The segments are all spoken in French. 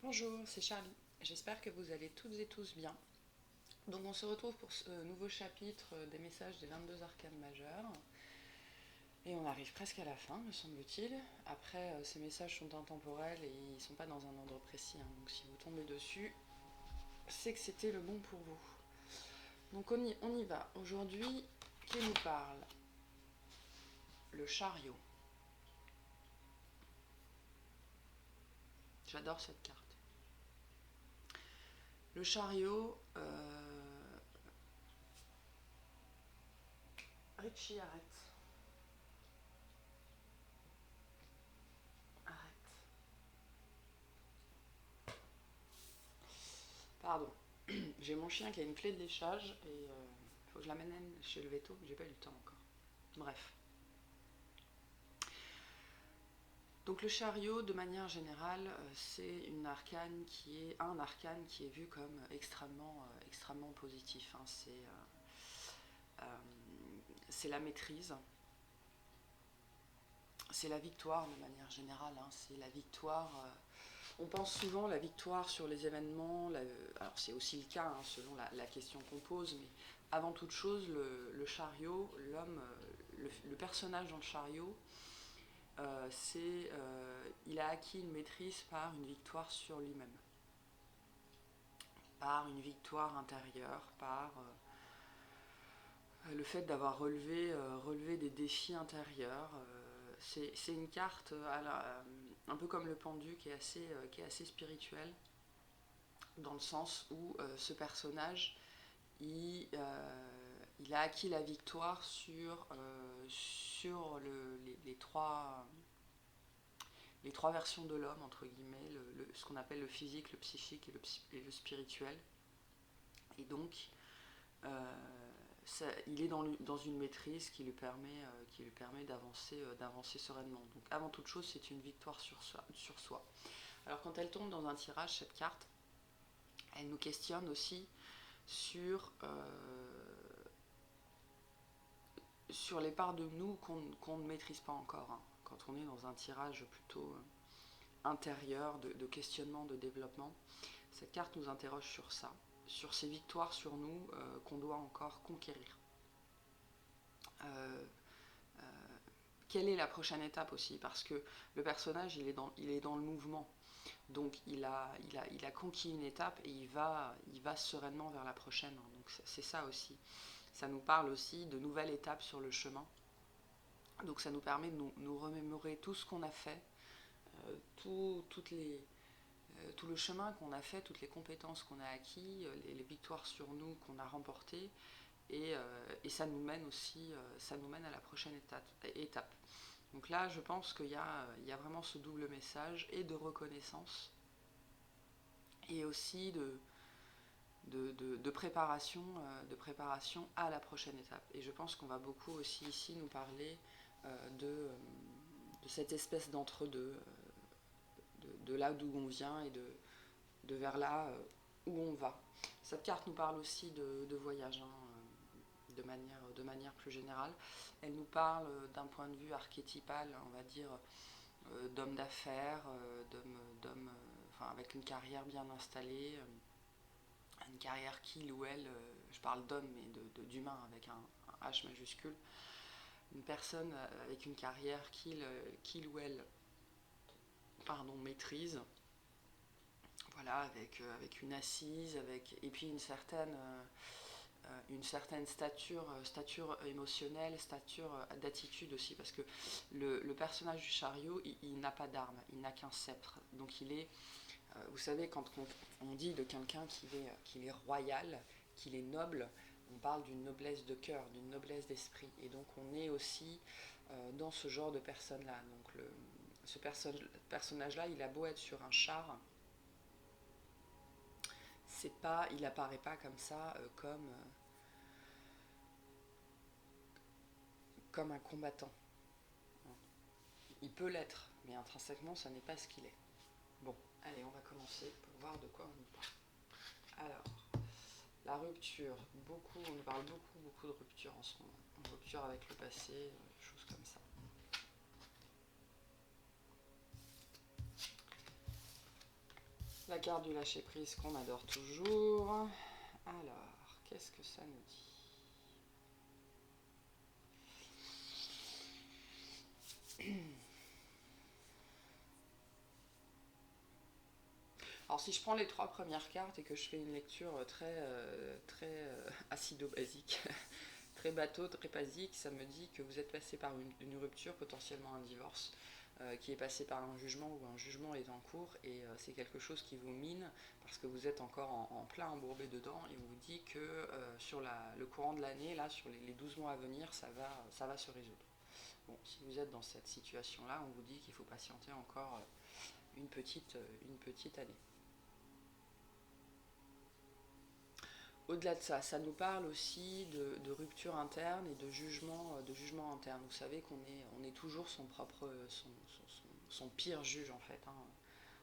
Bonjour, c'est Charlie. J'espère que vous allez toutes et tous bien. Donc on se retrouve pour ce nouveau chapitre des messages des 22 arcanes majeures. Et on arrive presque à la fin, me semble-t-il. Après, ces messages sont intemporels et ils ne sont pas dans un ordre précis. Donc si vous tombez dessus, c'est que c'était le bon pour vous. Donc on y va. Aujourd'hui, qui nous parle? Le chariot. J'adore cette carte. Le chariot... Richie, arrête. Arrête. Pardon. J'ai mon chien qui a une clé de léchage et faut que je l'amène chez le veto, j'ai pas eu le temps encore. Bref. Donc le chariot, de manière générale, c'est un arcane qui est vu comme extrêmement positif. Hein. C'est la maîtrise, c'est la victoire de manière générale. Hein. C'est la victoire. On pense souvent la victoire sur les événements. Alors c'est aussi le cas hein, selon la question qu'on pose, mais avant toute chose, le chariot, l'homme, le personnage dans le chariot, il a acquis une maîtrise par une victoire sur lui-même, par une victoire intérieure, par le fait d'avoir relevé des défis intérieurs. C'est une carte un peu comme le pendu qui est assez spirituelle, dans le sens où ce personnage, il a acquis la victoire sur les trois versions de l'homme, entre guillemets, ce qu'on appelle le physique, le psychique et le spirituel. Et donc, il est dans une maîtrise qui lui permet d'avancer sereinement. Donc, avant toute chose, c'est une victoire sur soi. Alors, quand elle tombe dans un tirage, cette carte, elle nous questionne aussi sur les parts de nous qu'on ne maîtrise pas encore. Hein. Quand on est dans un tirage plutôt intérieur, de questionnement, de développement, cette carte nous interroge sur ça, sur ces victoires sur nous qu'on doit encore conquérir. Quelle est la prochaine étape aussi? Parce que le personnage, il est dans le mouvement. Donc il a conquis une étape et il va sereinement vers la prochaine. Donc c'est ça aussi. Ça nous parle aussi de nouvelles étapes sur le chemin. Donc ça nous permet de nous remémorer tout ce qu'on a fait, tout le chemin qu'on a fait, toutes les compétences qu'on a acquis, les victoires sur nous qu'on a remportées. Et ça nous mène aussi, ça nous mène à la prochaine étape. Donc là, je pense qu'il y a vraiment ce double message et de reconnaissance et aussi de préparation à la prochaine étape. Et je pense qu'on va beaucoup aussi ici nous parler de cette espèce d'entre-deux, de là d'où on vient et de vers là où on va. Cette carte nous parle aussi de voyage, hein, de manière plus générale. Elle nous parle d'un point de vue archétypal, on va dire, d'homme d'affaires, enfin, avec une carrière bien installée, une carrière qu'il ou elle, je parle d'homme mais d'humain avec un H majuscule, une personne avec une carrière qu'il ou elle maîtrise, voilà, avec une assise, et puis une certaine stature émotionnelle, stature d'attitude aussi, parce que le personnage du chariot, il n'a pas d'arme, il n'a qu'un sceptre. Donc il est, vous savez, quand on dit de quelqu'un qu'il est royal, qu'il est noble, on parle d'une noblesse de cœur, d'une noblesse d'esprit. Et donc on est aussi dans ce genre de personne-là. Donc ce personnage-là, il a beau être sur un char, il apparaît pas comme ça, comme un combattant. Il peut l'être, mais intrinsèquement, ça n'est pas ce qu'il est. Bon, allez, on va commencer pour voir de quoi on nous parle. Alors, la rupture, on nous parle beaucoup de rupture en ce moment. Une rupture avec le passé, des choses comme ça. La carte du lâcher prise qu'on adore toujours. Alors, qu'est-ce que ça nous dit? Alors si je prends les 3 premières cartes et que je fais une lecture très acido-basique, très bateau, très basique, ça me dit que vous êtes passé par une rupture, potentiellement un divorce, qui est passé par un jugement ou un jugement est en cours, et c'est quelque chose qui vous mine parce que vous êtes encore en plein embourbé dedans, et on vous dit que sur le courant de l'année, là, sur les 12 mois à venir, ça va se résoudre. Bon, si vous êtes dans cette situation-là, on vous dit qu'il faut patienter encore une petite année. Au-delà de ça, ça nous parle aussi de rupture interne et de jugement interne. Vous savez qu'on est toujours son pire juge en fait, hein.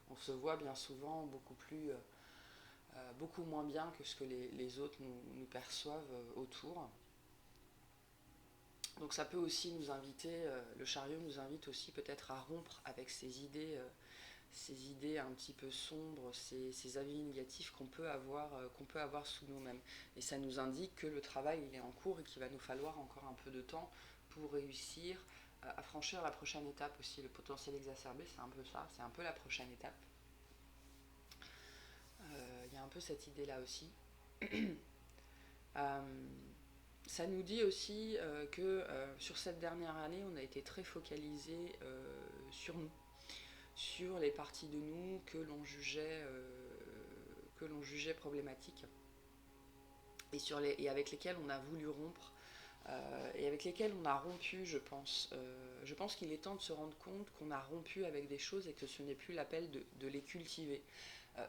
On se voit bien souvent beaucoup moins bien que ce que les autres nous perçoivent autour. Donc ça peut aussi nous inviter, le chariot nous invite aussi peut-être à rompre avec ces idées un petit peu sombres, ces avis négatifs qu'on peut avoir sous nous-mêmes. Et ça nous indique que le travail il est en cours et qu'il va nous falloir encore un peu de temps pour réussir à franchir la prochaine étape aussi. Le potentiel exacerbé, c'est un peu ça, c'est un peu la prochaine étape. Il y a un peu cette idée-là aussi. Ça nous dit aussi que sur cette dernière année, on a été très focalisé sur nous, sur les parties de nous que l'on jugeait problématiques et avec lesquelles on a voulu rompre et avec lesquelles on a rompu, je pense. Je pense qu'il est temps de se rendre compte qu'on a rompu avec des choses et que ce n'est plus l'appel de les cultiver.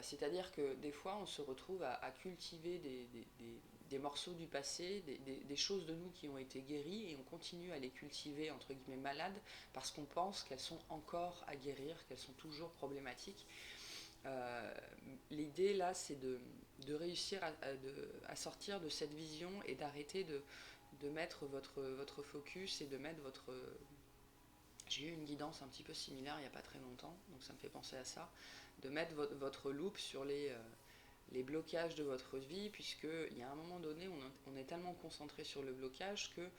C'est-à-dire que des fois, on se retrouve à cultiver des morceaux du passé, des choses de nous qui ont été guéries, et on continue à les cultiver, entre guillemets, malades, parce qu'on pense qu'elles sont encore à guérir, qu'elles sont toujours problématiques. L'idée, là, c'est de réussir à sortir de cette vision et d'arrêter de mettre votre focus et de mettre votre... J'ai eu une guidance un petit peu similaire il n'y a pas très longtemps, donc ça me fait penser à ça, de mettre votre loupe sur les blocages de votre vie, puisqu'il y a un moment donné, on est tellement concentré sur le blocage que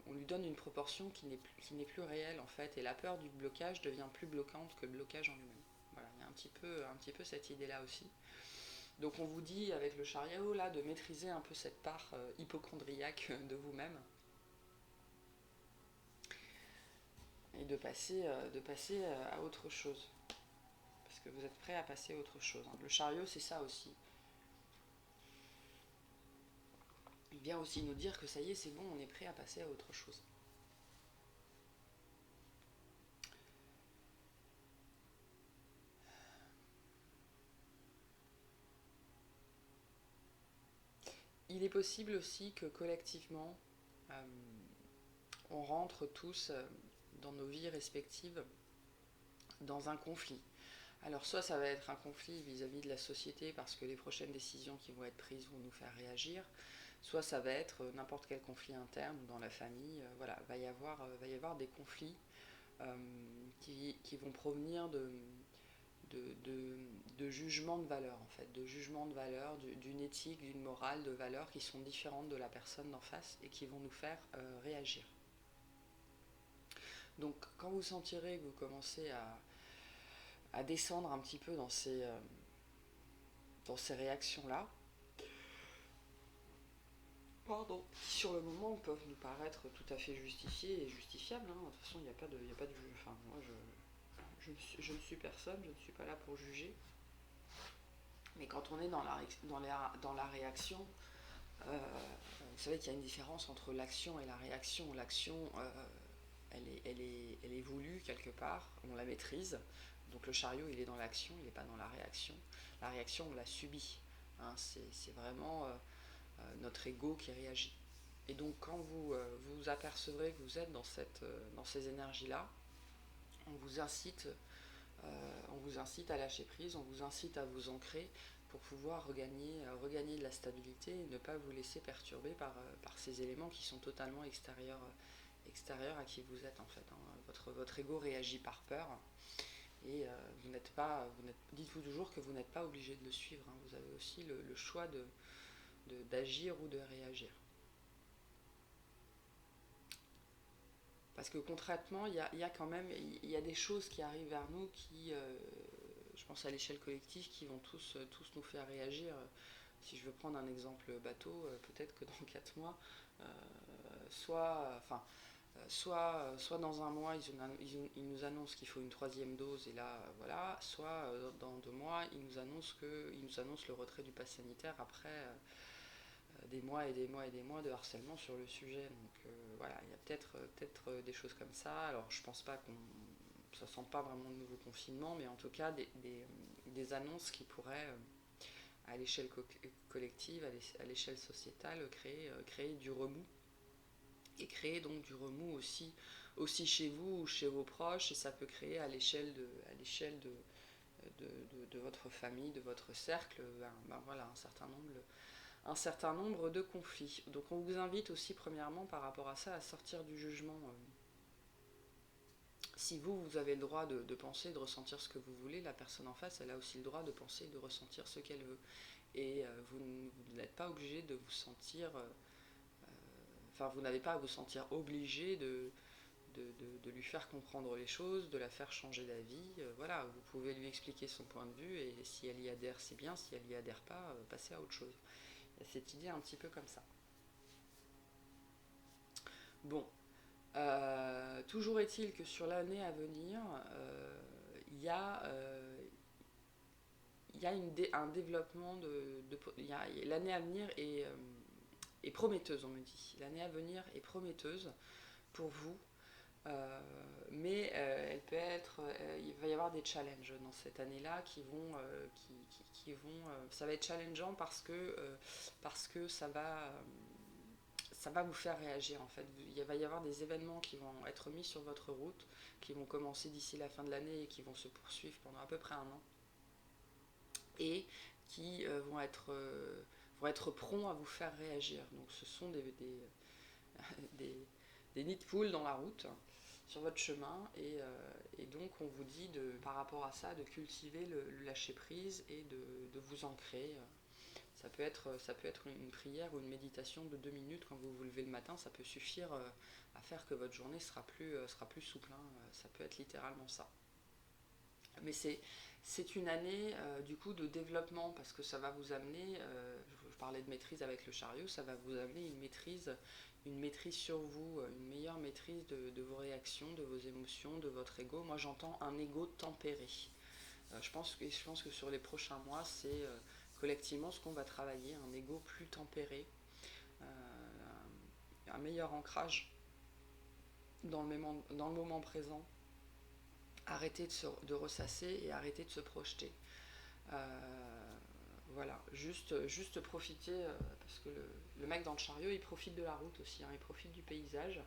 on lui donne une proportion qui n'est plus réelle en fait, et la peur du blocage devient plus bloquante que le blocage en lui-même. Voilà, il y a un petit peu cette idée-là aussi. Donc on vous dit avec le chariot là de maîtriser un peu cette part hypochondriaque de vous-même et de passer à autre chose. Parce que vous êtes prêt à passer à autre chose. Le chariot, c'est ça aussi. Il vient aussi nous dire que ça y est, c'est bon, on est prêt à passer à autre chose. Il est possible aussi que collectivement, on rentre tous dans nos vies respectives dans un conflit. Alors soit ça va être un conflit vis-à-vis de la société parce que les prochaines décisions qui vont être prises vont nous faire réagir, soit ça va être n'importe quel conflit interne dans la famille. Voilà, va y avoir des conflits qui vont provenir de jugements de valeur en fait, de jugements de valeur, d'une éthique, d'une morale, de valeurs qui sont différentes de la personne d'en face et qui vont nous faire réagir. Donc quand vous sentirez que vous commencez à descendre un petit peu dans ces réactions-là, qui sur le moment peuvent nous paraître tout à fait justifiées et justifiables, hein. De toute façon il n'y a pas de enfin moi je ne suis personne, je ne suis pas là pour juger. Mais quand on est dans la réaction, vous savez qu'il y a une différence entre l'action et la réaction. L'action, elle est voulue quelque part, on la maîtrise. Donc le chariot, il est dans l'action, il n'est pas dans la réaction. La réaction, on la subit. Hein, c'est vraiment notre ego qui réagit. Et donc quand vous vous apercevrez que vous êtes dans ces énergies-là, on vous incite à lâcher prise, on vous incite à vous ancrer pour pouvoir regagner de la stabilité et ne pas vous laisser perturber par ces éléments qui sont totalement extérieurs à qui vous êtes en fait. Hein. Votre ego réagit par peur Et dites-vous toujours que vous n'êtes pas obligé de le suivre, hein. Vous avez aussi le choix d'agir ou de réagir. Parce que concrètement, il y a quand même il y a des choses qui arrivent vers nous qui, je pense à l'échelle collective, qui vont tous nous faire réagir. Si je veux prendre un exemple bateau, peut-être que dans 4 mois, euh, soit dans un mois, ils nous annoncent qu'il faut une 3e dose, et là, voilà, soit dans 2 mois, ils nous annoncent le retrait du pass sanitaire après des mois et des mois et des mois de harcèlement sur le sujet. Donc voilà, il y a peut-être des choses comme ça. Alors je pense pas ça sent pas vraiment de nouveau confinement, mais en tout cas des annonces qui pourraient à l'échelle collective, à l'échelle sociétale, créer du remous, et créer donc du remous aussi chez vous ou chez vos proches, et ça peut créer à l'échelle de votre famille, de votre cercle, voilà, un certain nombre de conflits. Donc on vous invite aussi premièrement par rapport à ça à sortir du jugement. Si vous avez le droit de penser, de ressentir ce que vous voulez, la personne en face, elle a aussi le droit de penser, de ressentir ce qu'elle veut. Et vous n'êtes pas obligé de vous sentir... Enfin, vous n'avez pas à vous sentir obligé de lui faire comprendre les choses, de la faire changer d'avis. Voilà, vous pouvez lui expliquer son point de vue, et si elle y adhère, c'est bien. Si elle y adhère pas, passez à autre chose. Il y a cette idée un petit peu comme ça. Bon, toujours est-il que sur l'année à venir, il y a un développement l'année à venir est prometteuse, on me dit. L'année à venir est prometteuse pour vous, mais elle peut être, il va y avoir des challenges dans cette année-là qui vont, ça va être challengeant parce que ça va vous faire réagir en fait. Il va y avoir des événements qui vont être mis sur votre route, qui vont commencer d'ici la fin de l'année et qui vont se poursuivre pendant à peu près 1 an, et qui vont être prompts à vous faire réagir. Donc ce sont des nids de poules dans la route, sur votre chemin, et donc on vous dit par rapport à ça de cultiver le lâcher prise et de vous ancrer. Ça peut être une prière ou une méditation de 2 minutes quand vous vous levez le matin, ça peut suffire à faire que votre journée sera plus souple, hein. Ça peut être littéralement ça. Mais c'est une année du coup de développement, parce que ça va vous amener, je parlais de maîtrise avec le chariot, ça va vous amener une maîtrise sur vous, une meilleure maîtrise de vos réactions, de vos émotions, de votre ego. Moi j'entends un ego tempéré. Je pense que sur les prochains mois, c'est collectivement ce qu'on va travailler, un ego plus tempéré, un meilleur ancrage dans le moment présent, arrêter de ressasser et arrêter de se projeter. Voilà, juste profiter, parce que le mec dans le chariot, il profite de la route aussi, hein, il profite du paysage.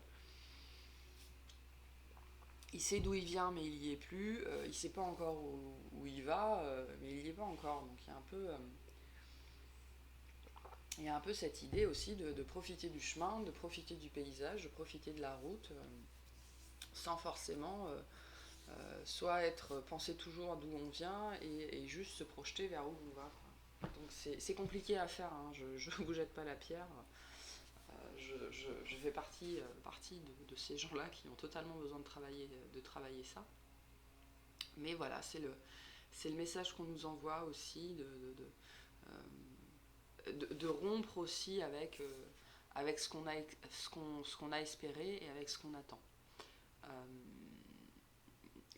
Il sait d'où il vient, mais il y est plus. Il sait pas encore où il va, mais il y est pas encore. Donc il y a un peu cette idée aussi de profiter du chemin, de profiter du paysage, de profiter de la route, sans forcément soit penser toujours d'où on vient, et juste se projeter vers où on va. Donc c'est compliqué à faire, hein. Je ne vous jette pas la pierre. Je fais partie de ces gens-là qui ont totalement besoin de travailler ça. Mais voilà, c'est le message qu'on nous envoie aussi, de rompre aussi avec ce qu'on a espéré et avec ce qu'on attend.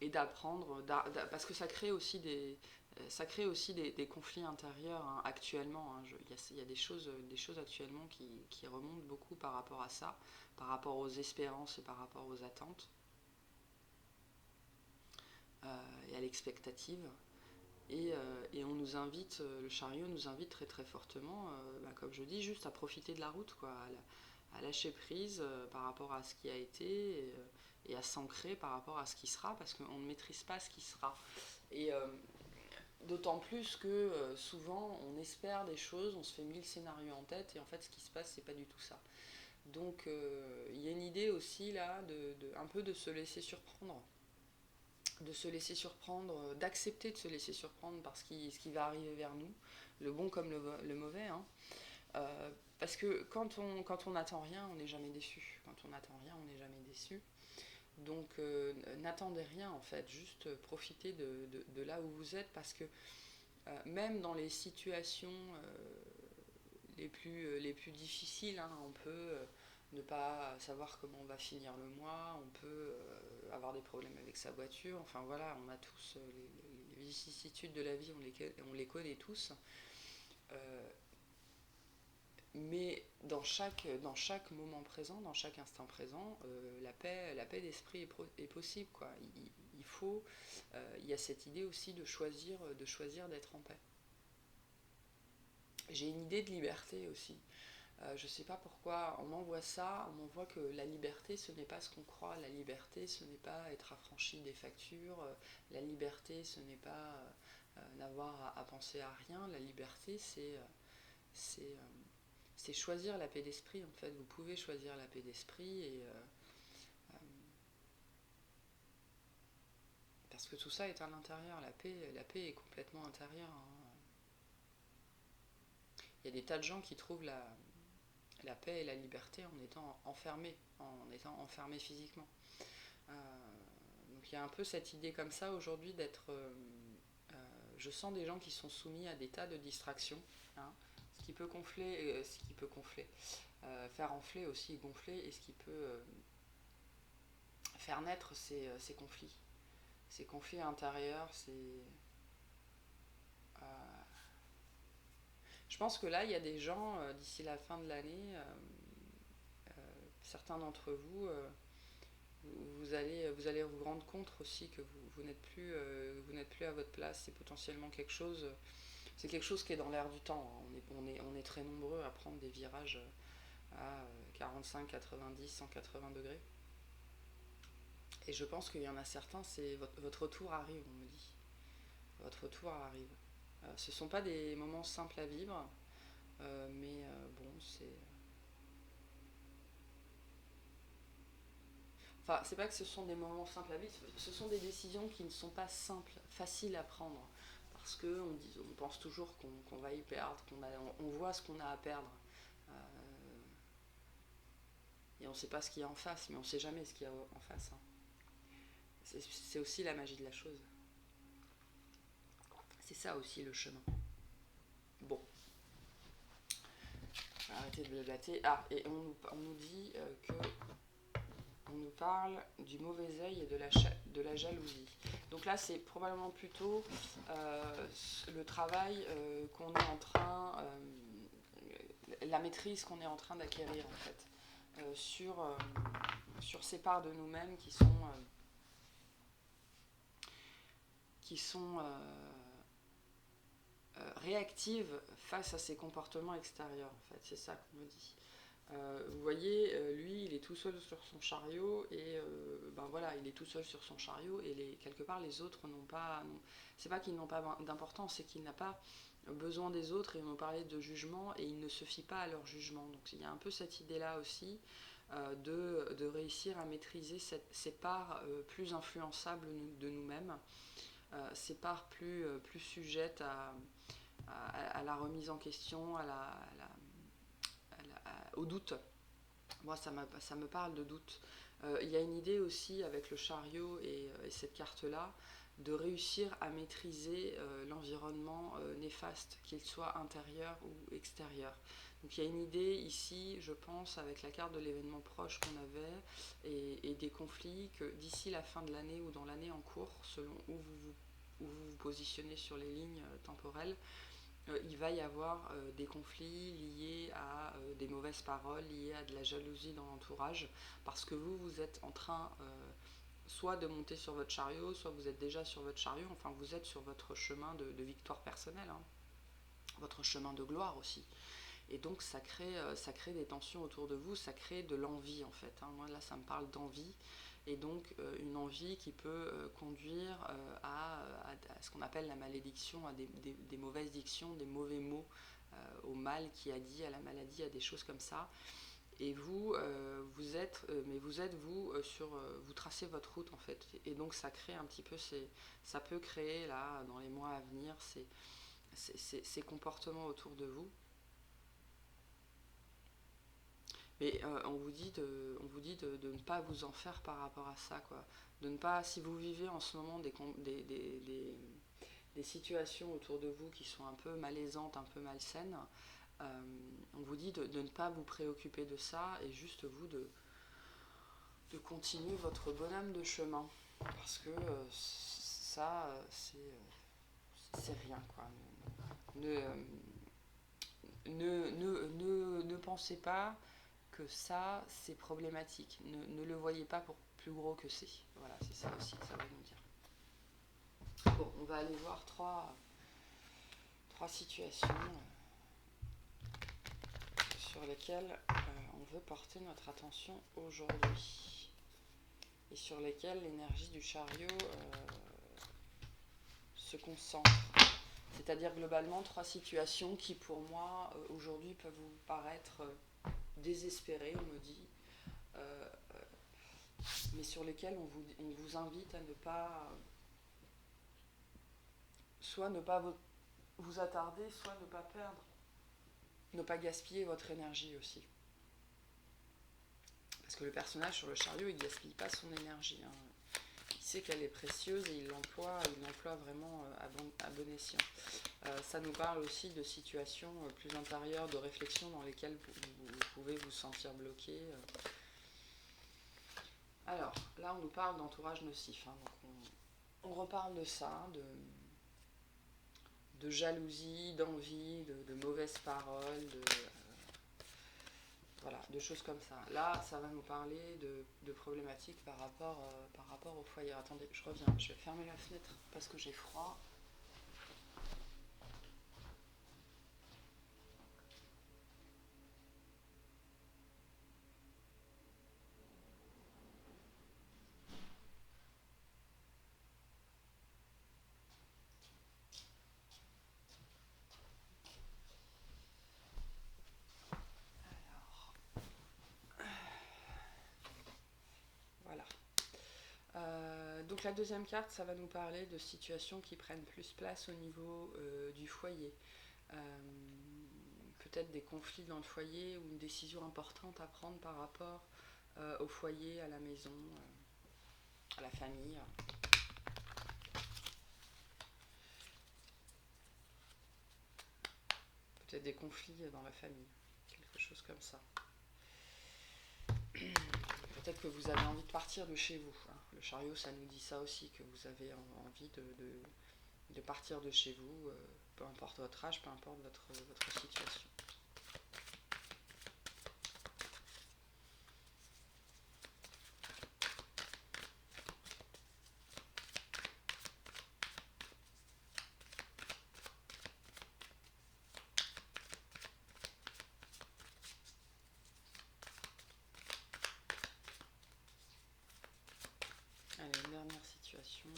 Et d'apprendre, parce que ça crée aussi des conflits intérieurs, hein, actuellement. Hein. Il y a des choses actuellement qui remontent beaucoup par rapport à ça, par rapport aux espérances et par rapport aux attentes, et à l'expectative. Et on nous invite, le chariot nous invite très très fortement, comme je dis, juste à profiter de la route, quoi, à lâcher prise par rapport à ce qui a été, et à s'ancrer par rapport à ce qui sera, parce qu'on ne maîtrise pas ce qui sera. Et d'autant plus que souvent on espère des choses, on se fait 1000 scénarios en tête, et en fait ce qui se passe, c'est pas du tout ça. Donc il y a une idée aussi là un peu de se laisser surprendre, de se laisser surprendre, d'accepter de se laisser surprendre par ce qui va arriver vers nous, le bon comme le mauvais, hein. Parce que quand on n'attend rien, on n'est jamais déçu. Quand on n'attend rien, on n'est jamais déçu. Donc n'attendez rien en fait, juste profitez de là où vous êtes, parce que même dans les situations les plus difficiles, hein, on peut ne pas savoir comment on va finir le mois, on peut avoir des problèmes avec sa voiture, enfin voilà, on a tous les vicissitudes de la vie, on les connaît tous. Euh, mais dans chaque moment présent, dans chaque instant présent, la paix d'esprit est possible, quoi. Il faut, il y a cette idée aussi de choisir d'être en paix. J'ai une idée de liberté aussi. Je ne sais pas pourquoi on m'envoie ça, on m'envoie que la liberté ce n'est pas ce qu'on croit, la liberté ce n'est pas être affranchi des factures, la liberté ce n'est pas n'avoir à penser à rien, la liberté c'est c'est choisir la paix d'esprit en fait. Vous pouvez choisir la paix d'esprit et parce que tout ça est à l'intérieur. La paix est complètement intérieure, hein. Il y a des tas de gens qui trouvent la paix et la liberté en étant enfermés physiquement. Euh, donc il y a un peu cette idée comme ça aujourd'hui d'être. Je sens des gens qui sont soumis à des tas de distractions, hein, ce qui peut gonfler, faire enfler aussi, gonfler, et ce qui peut faire naître ces conflits. Ces conflits intérieurs, euh, je pense que là, il y a des gens, d'ici la fin de l'année, certains d'entre vous, vous allez vous rendre compte aussi que vous n'êtes plus à votre place. C'est potentiellement c'est quelque chose qui est dans l'air du temps, hein. On est très nombreux à prendre des virages à 45, 90, 180 degrés. Et je pense qu'il y en a certains, c'est votre retour arrive, on me dit. Votre retour arrive. Ce ne sont pas des moments simples à vivre, mais bon, c'est. Enfin, c'est pas que ce sont des moments simples à vivre, ce sont des décisions qui ne sont pas simples, faciles à prendre. Parce on pense toujours qu'on va y perdre, on voit ce qu'on a à perdre. Euh, et on ne sait pas ce qu'il y a en face, mais on ne sait jamais ce qu'il y a en face, hein. C'est aussi la magie de la chose. C'est ça aussi le chemin. Bon, je vais arrêter de blablater. Ah, et on nous dit que on nous parle du mauvais œil et de la jalousie. Donc là, c'est probablement plutôt le travail qu'on est en train, la maîtrise qu'on est en train d'acquérir en fait, sur ces parts de nous-mêmes qui sont réactives face à ces comportements extérieurs en fait. C'est ça qu'on nous dit. Vous voyez, lui, il est tout seul sur son chariot et ben voilà, il est tout seul sur son chariot et quelque part les autres n'ont pas, c'est pas qu'ils n'ont pas d'importance, c'est qu'il n'a pas besoin des autres. Et on nous parlait de jugement et il ne se fie pas à leur jugement. Donc il y a un peu cette idée-là aussi de réussir à maîtriser ces parts plus influençables de nous-mêmes, ces parts plus sujettes à la remise en question, au doute. Moi, ça me parle de doute. Il y a une idée aussi avec le chariot et cette carte-là, de réussir à maîtriser l'environnement néfaste, qu'il soit intérieur ou extérieur. Donc il y a une idée ici, je pense, avec la carte de l'événement proche qu'on avait et des conflits, que d'ici la fin de l'année ou dans l'année en cours, selon où vous vous positionnez sur les lignes temporelles, il va y avoir des conflits liés à des mauvaises paroles, liés à de la jalousie dans l'entourage, parce que vous êtes en train soit de monter sur votre chariot, soit vous êtes déjà sur votre chariot, enfin vous êtes sur votre chemin de victoire personnelle, hein, votre chemin de gloire aussi. Et donc ça crée des tensions autour de vous, ça crée de l'envie en fait, hein. Moi là ça me parle d'envie, et donc une envie qui peut conduire à ce qu'on appelle la malédiction, à des mauvaises dictions, des mauvais mots, au mal qui a dit, à la maladie, à des choses comme ça. Et vous, vous tracez votre route en fait. Et donc ça crée un petit peu, ça peut créer là, dans les mois à venir, ces comportements autour de vous. Mais on vous dit de ne pas vous en faire par rapport à ça, quoi. De ne pas, si vous vivez en ce moment des situations autour de vous qui sont un peu malaisantes, un peu malsaines, on vous dit de ne pas vous préoccuper de ça et juste vous de continuer votre bonhomme de chemin. Parce que ça, c'est rien, quoi. Ne, ne pensez pas que ça, c'est problématique. Ne le voyez pas pour plus gros que c'est. Voilà, c'est ça aussi que ça va nous dire. Bon, on va aller voir trois situations sur lesquelles on veut porter notre attention aujourd'hui. Et sur lesquelles l'énergie du chariot se concentre. C'est-à-dire globalement 3 situations qui pour moi aujourd'hui peuvent vous paraître désespérées, on me dit, mais sur lesquelles on vous invite à ne pas, soit ne pas vous attarder, soit ne pas perdre, ne pas gaspiller votre énergie aussi. Parce que le personnage sur le chariot, il ne gaspille pas son énergie. Hein. Il sait qu'elle est précieuse et il l'emploie vraiment à bon escient. Ça nous parle aussi de situations plus intérieures, de réflexions dans lesquelles vous pouvez vous sentir bloqué. Alors, là, on nous parle d'entourage nocif. Hein, donc on reparle de ça, de jalousie, d'envie, de mauvaises paroles, voilà, de choses comme ça. Là, ça va nous parler de problématiques par rapport au foyer. Attendez, je reviens, je vais fermer la fenêtre parce que j'ai froid. Voilà. Donc la deuxième carte, ça va nous parler de situations qui prennent plus place au niveau du foyer. Peut-être des conflits dans le foyer ou une décision importante à prendre par rapport au foyer, à la maison, à la famille. Peut-être des conflits dans la famille, quelque chose comme ça. Peut-être que vous avez envie de partir de chez vous. Hein. Le chariot, ça nous dit ça aussi, que vous avez envie de partir de chez vous, peu importe votre âge, peu importe votre situation. Allez, une dernière situation.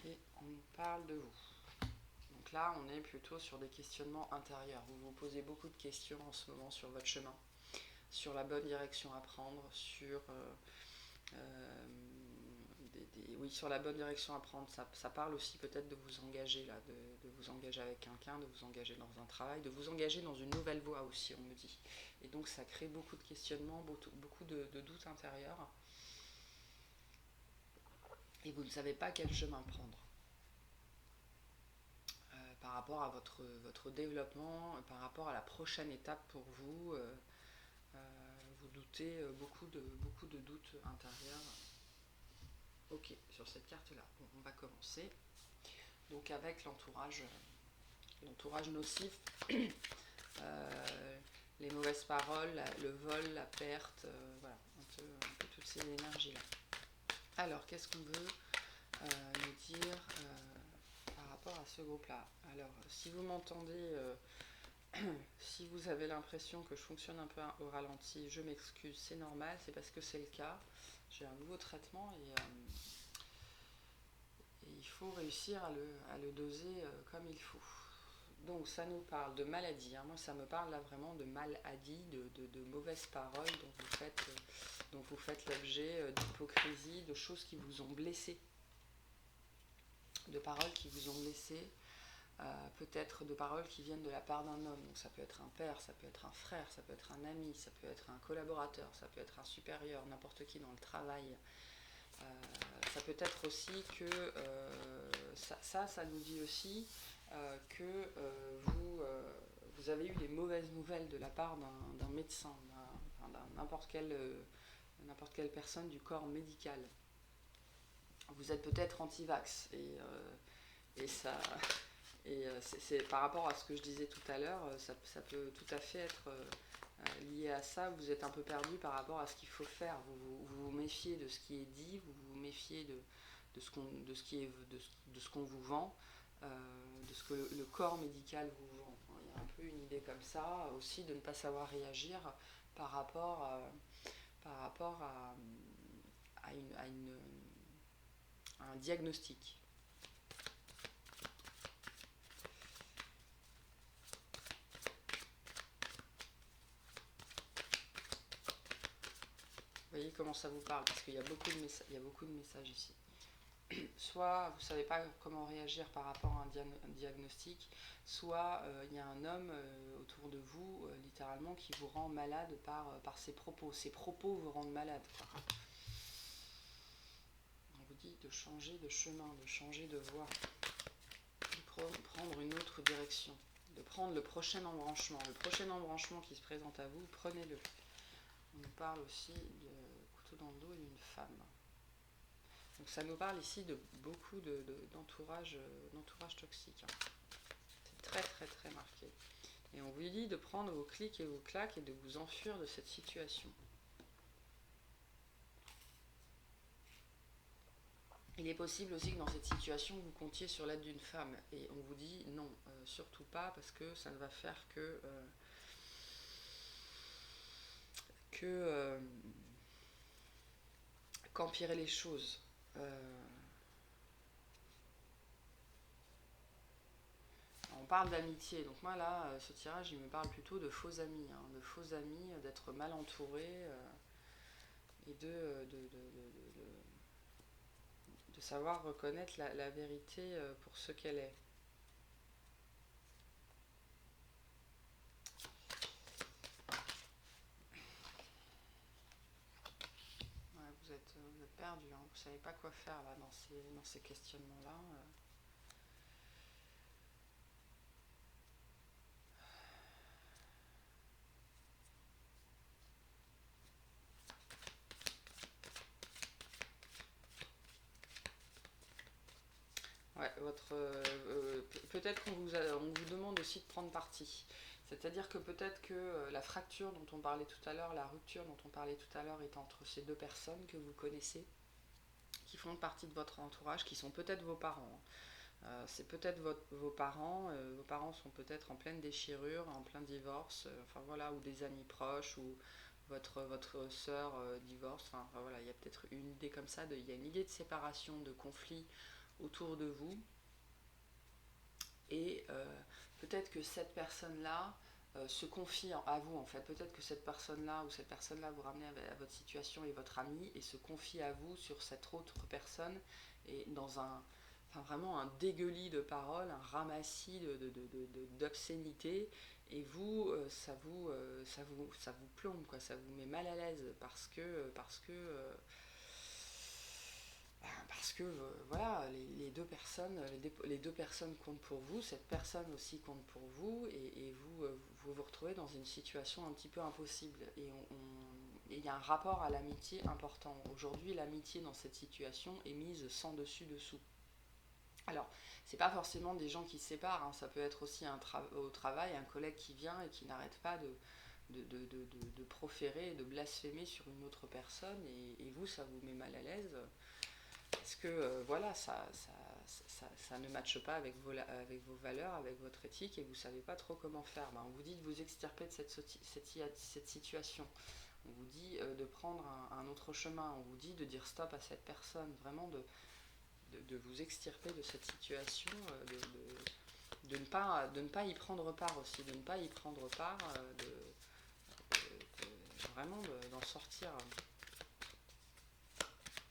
Et on nous parle de vous. Donc là, on est plutôt sur des questionnements intérieurs. Vous vous posez beaucoup de questions en ce moment sur votre chemin, sur la bonne direction à prendre, sur sur la bonne direction à prendre. Ça parle aussi peut-être de vous engager là, de vous engager avec quelqu'un, de vous engager dans un travail, de vous engager dans une nouvelle voie aussi, on me dit. Et donc ça crée beaucoup de questionnements, beaucoup de doutes intérieurs. Et vous ne savez pas quel chemin prendre. Par rapport à votre développement, par rapport à la prochaine étape pour vous, vous doutez, beaucoup de doutes intérieurs. Ok, sur cette carte-là, on va commencer. Donc avec l'entourage nocif, les mauvaises paroles, le vol, la perte, voilà, un peu toutes ces énergies-là. Alors, qu'est-ce qu'on veut nous dire par rapport à ce groupe-là? Alors, si vous m'entendez, si vous avez l'impression que je fonctionne un peu au ralenti, je m'excuse, c'est normal, c'est parce que c'est le cas. J'ai un nouveau traitement et faut réussir à le doser comme il faut. Donc ça nous parle de maladie, hein. Moi ça me parle là vraiment de maladie, de mauvaises paroles dont vous faites l'objet, d'hypocrisie, de choses qui vous ont blessé, de paroles qui vous ont blessé, peut-être de paroles qui viennent de la part d'un homme. Donc ça peut être un père, ça peut être un frère, ça peut être un ami, ça peut être un collaborateur, ça peut être un supérieur, n'importe qui dans le travail. Ça peut être aussi que ça nous dit aussi que vous avez eu des mauvaises nouvelles de la part d'un médecin, d'un n'importe quelle personne du corps médical. Vous êtes peut-être anti-vax et c'est par rapport à ce que je disais tout à l'heure, ça peut tout à fait être lié à ça. Vous êtes un peu perdu par rapport à ce qu'il faut faire. Vous vous méfiez de ce qui est dit, vous vous méfiez de ce qu'on vous vend, de ce que le corps médical vous vend. Il y a un peu une idée comme ça aussi de ne pas savoir réagir par rapport à un diagnostic. Vous voyez comment ça vous parle, parce qu'il y a beaucoup de messages ici. Soit vous ne savez pas comment réagir par rapport à un diagnostic, soit il y a un homme autour de vous, littéralement, qui vous rend malade par ses propos. Ses propos vous rendent malade, quoi. On vous dit de changer de chemin, de changer de voie, de prendre une autre direction, de prendre le prochain embranchement. Le prochain embranchement qui se présente à vous, prenez-le. On nous parle aussi de couteau dans le dos d'une femme. Donc ça nous parle ici de beaucoup d'entourage toxique. Hein. C'est très très très marqué. Et on vous dit de prendre vos clics et vos claques et de vous enfuir de cette situation. Il est possible aussi que dans cette situation, vous comptiez sur l'aide d'une femme. Et on vous dit non, surtout pas, parce que ça ne va faire qu'empirer les choses. On parle d'amitié, donc moi là, ce tirage, il me parle plutôt de faux amis, hein, d'être mal entouré et de savoir reconnaître la vérité pour ce qu'elle est. Ouais, vous êtes perdu, hein, vous ne savez pas quoi faire là dans ces questionnements-là. Ouais, peut-être qu'on on vous demande aussi de prendre parti. C'est-à-dire que peut-être que la fracture dont on parlait tout à l'heure, la rupture dont on parlait tout à l'heure est entre ces deux personnes que vous connaissez, qui font partie de votre entourage, qui sont peut-être vos parents. C'est peut-être vos parents. Vos parents sont peut-être en pleine déchirure, en plein divorce, enfin voilà, ou des amis proches, ou votre sœur divorce. Enfin voilà, il y a peut-être une idée comme ça. Il y a une idée de séparation, de conflit autour de vous. Et peut-être que cette personne-là se confie à vous, en fait. Peut-être que cette personne-là ou cette personne-là vous ramenez à votre situation et votre ami et se confie à vous sur cette autre personne et dans vraiment un dégueulis de paroles, un ramassis d'obscénités, et vous, ça vous plombe, quoi, ça vous met mal à l'aise parce que voilà, les deux personnes comptent pour vous, cette personne aussi compte pour vous, et vous retrouvez dans une situation un petit peu impossible. Et il y a un rapport à l'amitié important. Aujourd'hui, l'amitié dans cette situation est mise sans dessus-dessous. Alors, c'est pas forcément des gens qui se séparent, hein, ça peut être aussi au travail, un collègue qui vient et qui n'arrête pas de proférer et de blasphémer sur une autre personne, et vous, ça vous met mal à l'aise. Parce que voilà, ça ne matche pas avec vos valeurs, avec votre éthique, et vous ne savez pas trop comment faire. On vous dit de vous extirper de cette situation. On vous dit de prendre un autre chemin. On vous dit de dire stop à cette personne. Vraiment de de vous extirper de cette situation, de ne pas y prendre part aussi, de ne pas y prendre part, vraiment d'en sortir,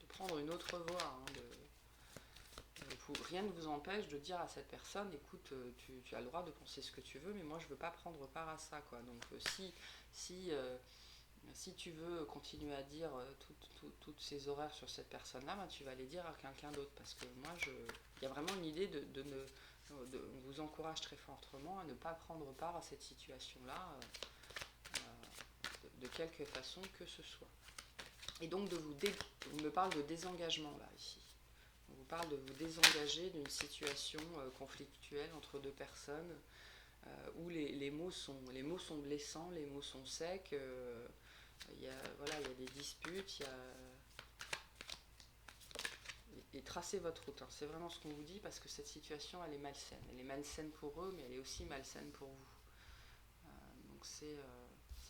de prendre une autre voie. Rien ne vous empêche de dire à cette personne, écoute, tu as le droit de penser ce que tu veux, mais moi je veux pas prendre part à ça, quoi. Donc si tu veux continuer à dire toutes ces horreurs sur cette personne-là, ben, tu vas les dire à quelqu'un d'autre, parce que moi, il y a vraiment une idée on vous encourage très fortement à ne pas prendre part à cette situation-là, de quelque façon que ce soit. Et donc, on me parle de désengagement, là, ici. On vous parle de vous désengager d'une situation conflictuelle entre deux personnes, où les mots sont blessants, les mots sont secs, il y a des disputes, et tracez votre route. Hein. C'est vraiment ce qu'on vous dit, parce que cette situation, elle est malsaine. Elle est malsaine pour eux, mais elle est aussi malsaine pour vous. Donc c'est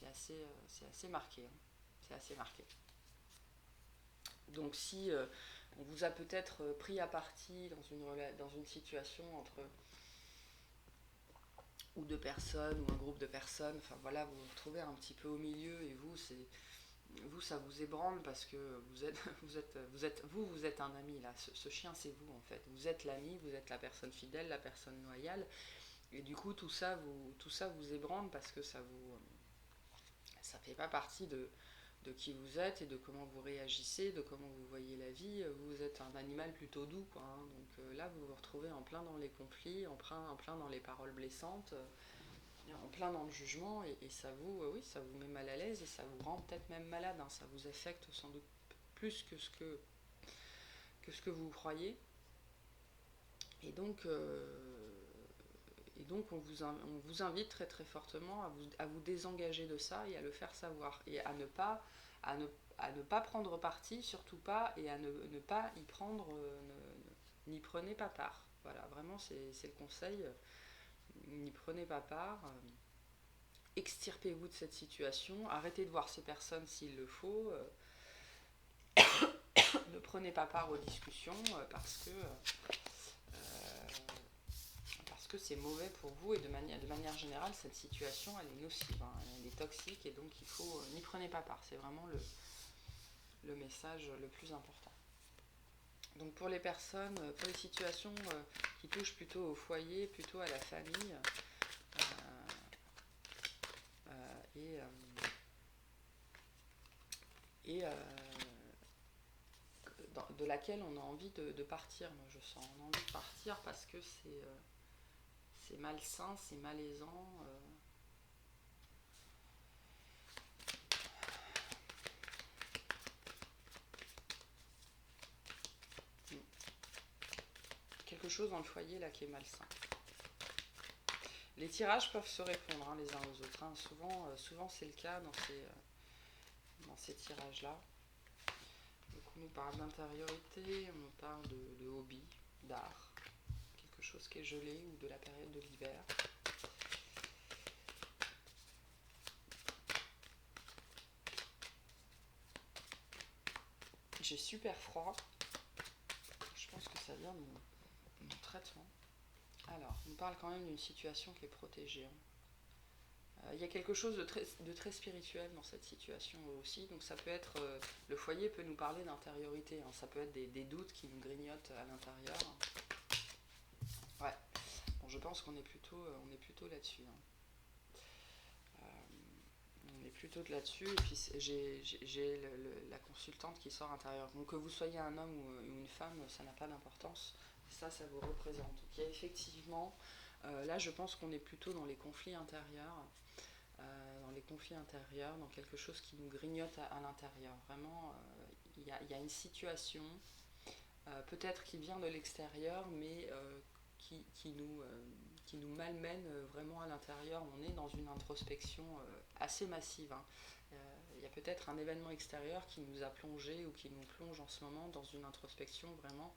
assez marqué. Hein. C'est assez marqué. Donc si on vous a peut-être pris à partie dans une situation entre ou deux personnes, ou un groupe de personnes, enfin voilà, vous vous retrouvez un petit peu au milieu, et vous ça vous ébranle, parce que vous êtes un ami là, ce chien c'est vous en fait, vous êtes l'ami, vous êtes la personne fidèle, la personne loyale, et du coup tout ça vous ébranle, parce que ça fait pas partie de qui vous êtes et de comment vous réagissez, de comment vous voyez la vie. Vous êtes un animal plutôt doux, quoi, hein. Donc là vous vous retrouvez en plein dans les conflits, en plein dans les paroles blessantes, en plein dans le jugement, et ça ça vous met mal à l'aise, et ça vous rend peut-être même malade, hein. Ça vous affecte sans doute plus que ce que vous croyez. Et donc on vous invite très très fortement à vous désengager de ça, et à le faire savoir, et à ne pas prendre parti, surtout pas, et à ne pas y prendre, n'y prenez pas part. Voilà, vraiment c'est le conseil, n'y prenez pas part. Extirpez-vous de cette situation, arrêtez de voir ces personnes s'il le faut, ne prenez pas part aux discussions, parce que c'est mauvais pour vous, et de manière générale cette situation elle est nocive, hein, elle est toxique, et donc il faut n'y prenez pas part, c'est vraiment le message le plus important. Donc pour les situations qui touchent plutôt au foyer, plutôt à la famille, et de laquelle on a envie de partir, moi je sens, on a envie de partir, parce que c'est malsain, c'est malaisant. Quelque chose dans le foyer là qui est malsain. Les tirages peuvent se répondre, hein, les uns aux autres, hein. Souvent c'est le cas dans ces tirages-là. Donc on nous parle d'intériorité, on nous parle de hobby, d'art, quelque chose qui est gelé, ou de la période de l'hiver. J'ai super froid, je pense que ça vient de mon traitement. Alors, on nous parle quand même d'une situation qui est protégée. Il y a quelque chose de très spirituel dans cette situation aussi, donc ça peut être, le foyer peut nous parler d'intériorité, hein. Ça peut être des doutes qui nous grignotent à l'intérieur. Ouais, bon, je pense qu'on est plutôt là-dessus, hein. On est plutôt là-dessus, et puis j'ai la consultante qui sort intérieur. Donc que vous soyez un homme ou une femme, ça n'a pas d'importance, ça vous représente. Donc il y a effectivement, là je pense qu'on est plutôt dans les conflits intérieurs, dans quelque chose qui nous grignote à l'intérieur. Vraiment, il y a une situation, peut-être qui vient de l'extérieur, mais qui nous malmène vraiment à l'intérieur. On est dans une introspection assez massive, hein. Il y a peut-être un événement extérieur qui nous a plongé, ou qui nous plonge en ce moment dans une introspection vraiment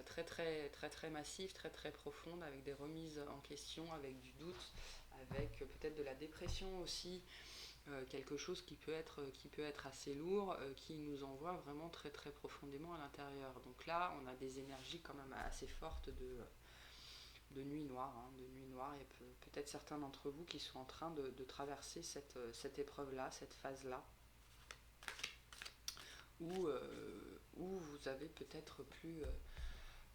très très très très massive, très très profonde, avec des remises en question, avec du doute, avec peut-être de la dépression aussi, quelque chose qui peut être assez lourd, qui nous envoie vraiment très très profondément à l'intérieur. Donc là, on a des énergies quand même assez fortes de nuit noire. Hein, de nuit noire. Il y a peut-être certains d'entre vous qui sont en train de traverser cette épreuve-là, cette phase-là, où vous avez peut-être plus...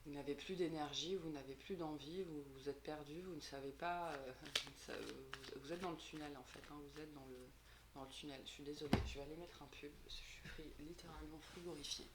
vous n'avez plus d'énergie, vous n'avez plus d'envie, vous êtes perdu, vous ne savez pas... vous êtes dans le tunnel en fait, hein, vous êtes dans le tunnel. Je suis désolée, je vais aller mettre un pub, parce que je suis littéralement frigorifiée.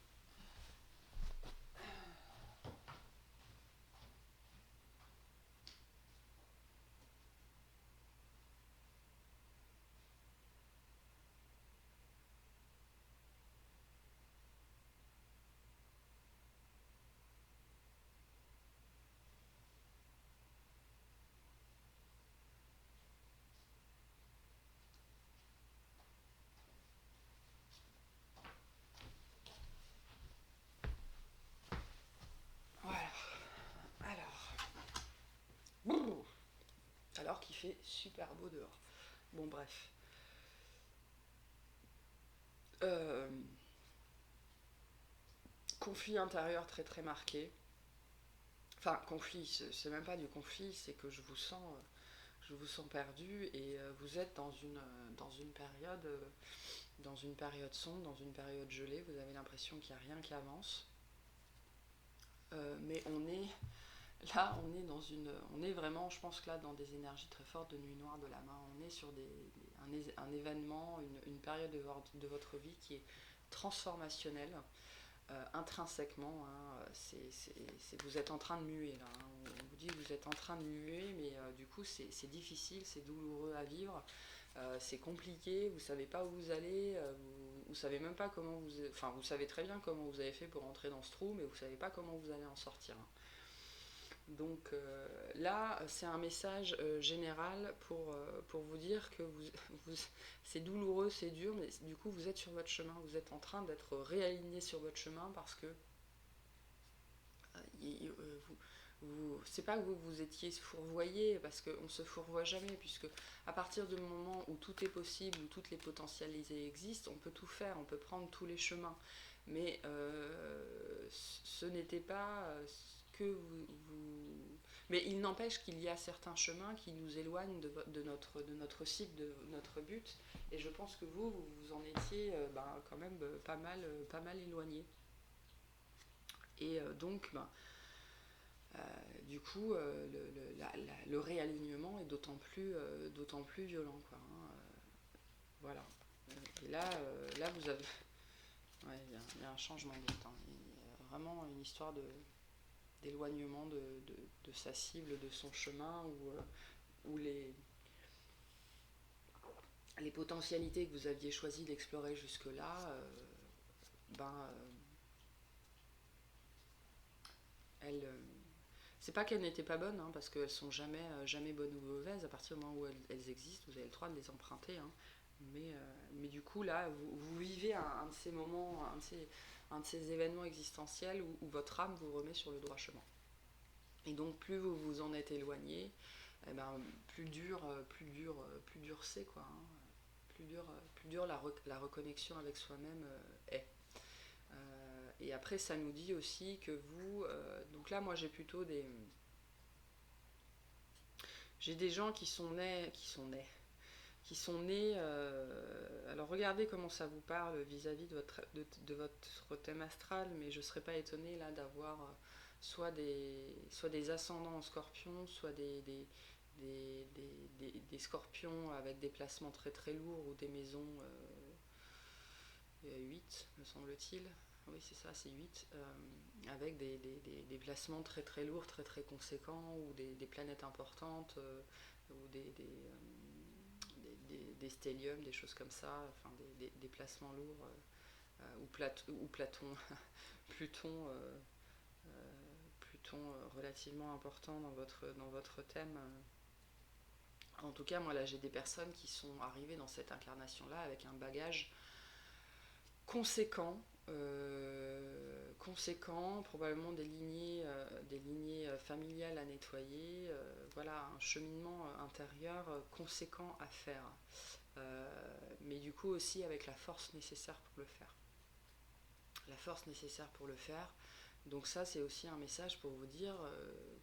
Voilà, alors qu'il fait super beau dehors. Bon bref. Euh, conflit intérieur très très marqué. Enfin, conflit, c'est même pas du conflit, c'est que je vous sens perdu et vous êtes dans une période sombre, dans une période gelée. Vous avez l'impression qu'il n'y a rien qui avance. Mais on est vraiment, je pense que là, dans des énergies très fortes de nuit noire de la main. On est sur un événement, une période de votre vie qui est transformationnelle. Intrinsèquement, hein, vous êtes en train de muer là. Hein. On vous dit que vous êtes en train de muer, mais du coup c'est difficile, c'est douloureux à vivre, c'est compliqué, vous savez pas où vous allez, vous savez même pas comment enfin vous savez très bien comment vous avez fait pour entrer dans ce trou, mais vous savez pas comment vous allez en sortir. Hein. Donc là, c'est un message général pour vous dire que c'est douloureux, c'est dur, mais du coup, vous êtes sur votre chemin, vous êtes en train d'être réaligné sur votre chemin parce que c'est pas que vous vous étiez fourvoyé, parce qu'on se fourvoie jamais, puisque à partir du moment où tout est possible, où toutes les potentialités existent, on peut tout faire, on peut prendre tous les chemins. Mais ce n'était pas que Mais il n'empêche qu'il y a certains chemins qui nous éloignent de notre cible, de notre but. Et je pense que vous en étiez quand même pas mal éloigné. Et donc, du coup, le réalignement est d'autant plus violent. Quoi, hein. Voilà. Et là vous avez... Ouais, il y a un changement de route. Hein. Il y a vraiment une histoire d'éloignement de sa cible, de son chemin, où les potentialités que vous aviez choisi d'explorer jusque-là, elles... c'est pas qu'elles n'étaient pas bonnes, hein, parce qu'elles sont jamais bonnes ou mauvaises. À partir du moment où elles existent, vous avez le droit de les emprunter. Hein. Mais du coup, là, vous vivez un de ces moments, un de ces événements existentiels où votre âme vous remet sur le droit chemin. Et donc, plus vous vous en êtes éloigné, eh ben, plus dur c'est, quoi. Hein. Plus dur la reconnexion avec soi-même est. Et après, ça nous dit aussi que vous... donc là, moi, j'ai des gens qui sont nés... alors regardez comment ça vous parle vis-à-vis de votre thème astral, mais je ne serais pas étonnée là d'avoir soit des ascendants en scorpion, soit des scorpions avec des placements très très lourds ou des maisons 8, me semble-t-il. Oui, c'est ça, c'est 8, avec des placements très très lourds, très très conséquents, ou des planètes importantes, ou des stelliums, des choses comme ça, enfin des placements lourds, ou Platon, Pluton, Pluton relativement important dans votre thème. En tout cas, moi là, j'ai des personnes qui sont arrivées dans cette incarnation-là avec un bagage conséquent, probablement des lignées familiales à nettoyer, voilà, un cheminement intérieur conséquent à faire. mais du coup aussi avec la force nécessaire pour le faire. La force nécessaire pour le faire. Donc ça, c'est aussi un message pour vous dire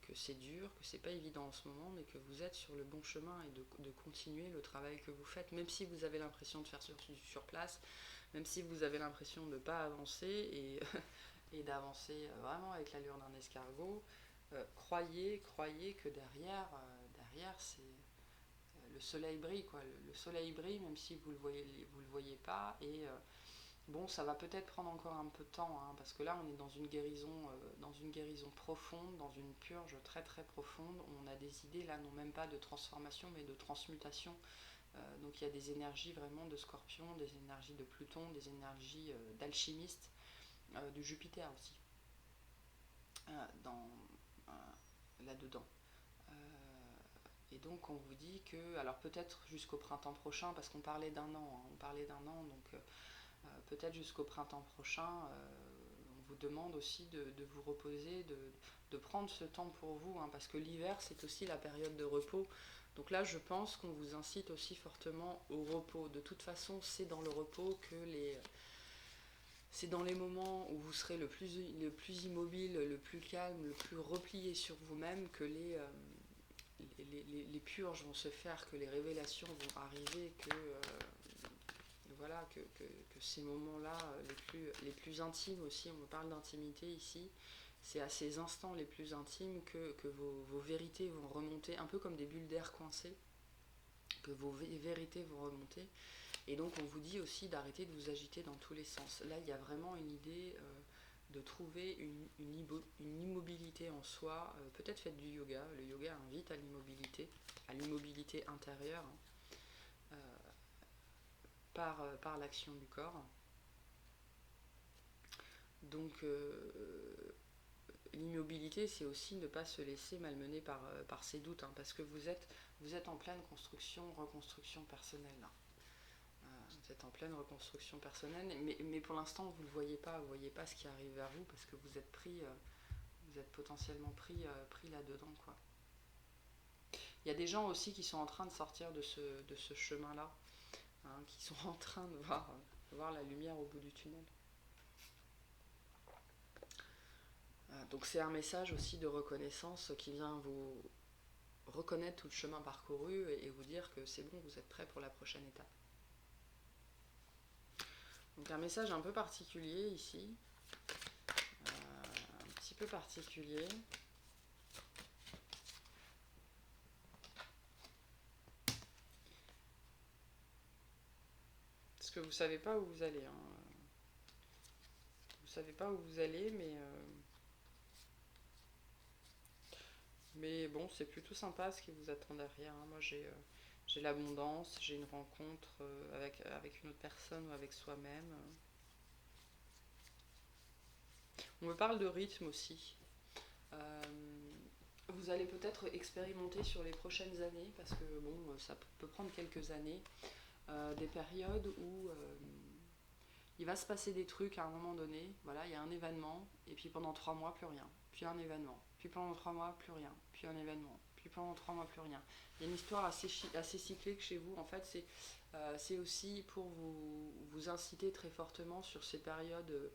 que c'est dur, que c'est pas évident en ce moment, mais que vous êtes sur le bon chemin et de continuer le travail que vous faites, même si vous avez l'impression de faire sur place, même si vous avez l'impression de ne pas avancer et d'avancer vraiment avec l'allure d'un escargot. Croyez que derrière c'est le soleil brille, quoi. Le soleil brille même si vous le voyez pas. Et bon, ça va peut-être prendre encore un peu de temps, hein, parce que là on est dans une guérison profonde, dans une purge très très profonde. On a des idées là, non même pas de transformation mais de transmutation. Donc il y a des énergies vraiment de Scorpion, des énergies de Pluton, des énergies d'alchimiste, de Jupiter aussi, dans là-dedans. Et donc on vous dit que, alors peut-être jusqu'au printemps prochain, parce qu'on parlait d'un an, hein, on parlait d'un an, donc peut-être jusqu'au printemps prochain, on vous demande aussi de vous reposer, de prendre ce temps pour vous, hein, parce que l'hiver c'est aussi la période de repos. Donc là je pense qu'on vous incite aussi fortement au repos. De toute façon c'est dans le repos que c'est dans les moments où vous serez le plus immobile, le plus calme, le plus replié sur vous-même que les purges vont se faire, que les révélations vont arriver, voilà, que ces moments-là, les plus intimes aussi, on me parle d'intimité ici, c'est à ces instants les plus intimes que vos vérités vont remonter, un peu comme des bulles d'air coincées, que vos vérités vont remonter. Et donc on vous dit aussi d'arrêter de vous agiter dans tous les sens. Là, il y a vraiment une idée de trouver une immobilité en soi. Peut-être faites du yoga. Le yoga invite à l'immobilité intérieure, par l'action du corps. Donc l'immobilité, c'est aussi ne pas se laisser malmener par ses doutes, hein, parce que vous êtes en pleine reconstruction personnelle. Là. Vous êtes en pleine reconstruction personnelle, mais pour l'instant vous ne voyez pas ce qui arrive vers vous, parce que vous êtes potentiellement pris là-dedans, quoi. Il y a des gens aussi qui sont en train de sortir de ce chemin-là, hein, qui sont en train de voir la lumière au bout du tunnel. Donc c'est un message aussi de reconnaissance qui vient vous reconnaître tout le chemin parcouru et vous dire que c'est bon, vous êtes prêt pour la prochaine étape. Donc un message un peu particulier ici, un petit peu particulier. Parce que vous savez pas où vous allez, hein. Vous savez pas où vous allez, mais bon, c'est plutôt sympa ce qui vous attend derrière, hein. Moi j'ai l'abondance, j'ai une rencontre avec une autre personne ou avec soi-même. On me parle de rythme aussi. Vous allez peut-être expérimenter sur les prochaines années, parce que bon, ça peut prendre quelques années, des périodes où il va se passer des trucs à un moment donné. Voilà, il y a un événement, et puis pendant 3 mois, plus rien. Puis un événement, puis pendant 3 mois, plus rien. Puis un événement, puis pendant 3 mois, plus rien. Il y a une histoire assez cyclique chez vous. En fait, c'est aussi pour vous inciter très fortement sur ces périodes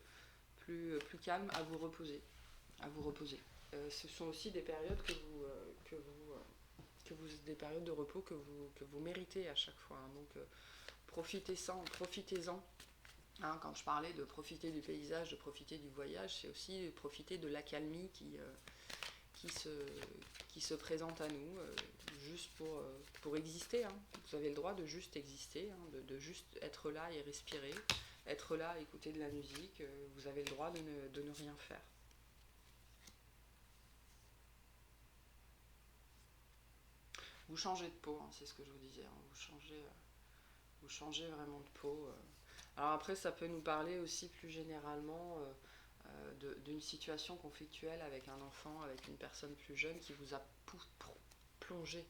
plus calmes à vous reposer. Ce sont aussi des périodes des périodes de repos que vous méritez à chaque fois, hein. Donc profitez-en. Hein, quand je parlais de profiter du paysage, de profiter du voyage, c'est aussi profiter de l'accalmie qui se présente à nous, juste pour exister, hein. Vous avez le droit de juste exister, hein, de juste être là et respirer, être là, écouter de la musique. Vous avez le droit de ne rien faire. Vous changez de peau, hein, c'est ce que je vous disais, hein, vous changez vraiment de peau. Alors après, ça peut nous parler aussi plus généralement d'une situation conflictuelle avec un enfant, avec une personne plus jeune qui vous a plongé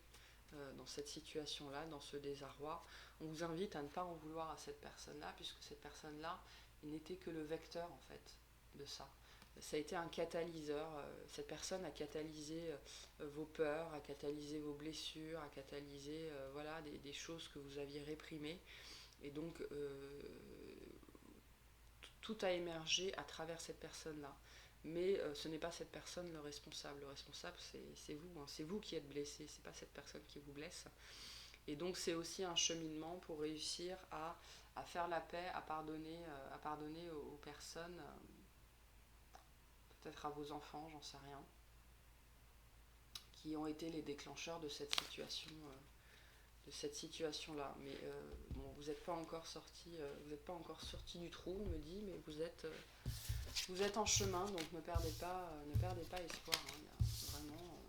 dans cette situation-là, dans ce désarroi. On vous invite à ne pas en vouloir à cette personne-là, puisque cette personne-là n'était que le vecteur en fait de ça. ça a été un catalyseur. Cette personne a catalysé vos peurs, a catalysé vos blessures, a catalysé voilà, des choses que vous aviez réprimées. Et donc, tout a émergé à travers cette personne-là. Mais ce n'est pas cette personne le responsable. Le responsable, c'est vous. Hein. C'est vous qui êtes blessé, c'est pas cette personne qui vous blesse. Et donc, c'est aussi un cheminement pour réussir à faire la paix, à pardonner aux personnes, peut-être à vos enfants, j'en sais rien, qui ont été les déclencheurs de cette situation-là. Mais bon, vous n'êtes pas encore sorti, du trou, on me dit, mais vous êtes en chemin, donc ne perdez pas espoir. Hein. Il y a vraiment,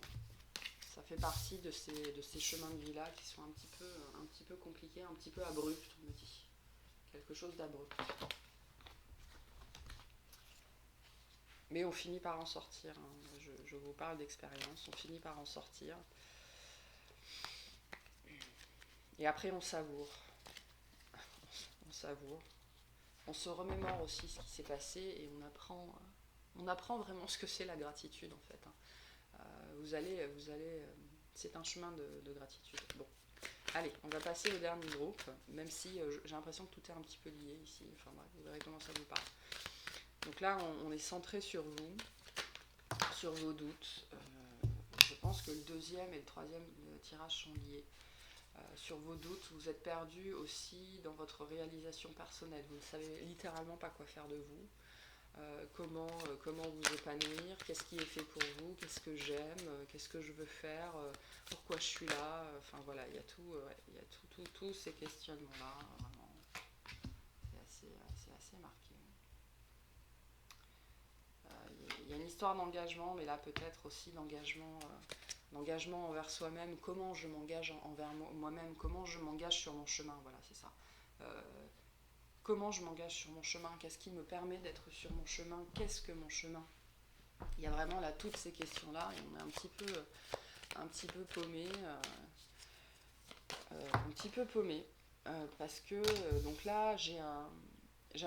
ça fait partie de ces chemins de vie-là qui sont un petit peu compliqués, un petit peu abrupts, on me dit. Quelque chose d'abrupt. Mais on finit par en sortir. Hein. Je vous parle d'expérience, on finit par en sortir. Et après, on savoure. On savoure. On se remémore aussi ce qui s'est passé et on apprend vraiment ce que c'est la gratitude en fait. Hein. Vous allez, c'est un chemin de gratitude. Bon, allez, on va passer au dernier groupe, même si j'ai l'impression que tout est un petit peu lié ici. Enfin bref, vous verrez comment ça vous parle. Donc là, on est centré sur vous, sur vos doutes. Je pense que le deuxième et le troisième tirage sont liés. Sur vos doutes, vous êtes perdu aussi dans votre réalisation personnelle. Vous ne savez littéralement pas quoi faire de vous, comment vous épanouir, qu'est-ce qui est fait pour vous, qu'est-ce que j'aime, qu'est-ce que je veux faire, pourquoi je suis là. Enfin voilà, il y a tous ces questionnements-là. Vraiment, c'est assez marqué. Il y a une histoire d'engagement, mais là peut-être aussi d'engagement envers soi-même. Comment je m'engage envers moi-même, comment je m'engage sur mon chemin, voilà, c'est ça. Comment je m'engage sur mon chemin, qu'est-ce qui me permet d'être sur mon chemin, qu'est-ce que mon chemin. Il y a vraiment là toutes ces questions-là, et on est un petit peu paumé, parce que donc là j'ai un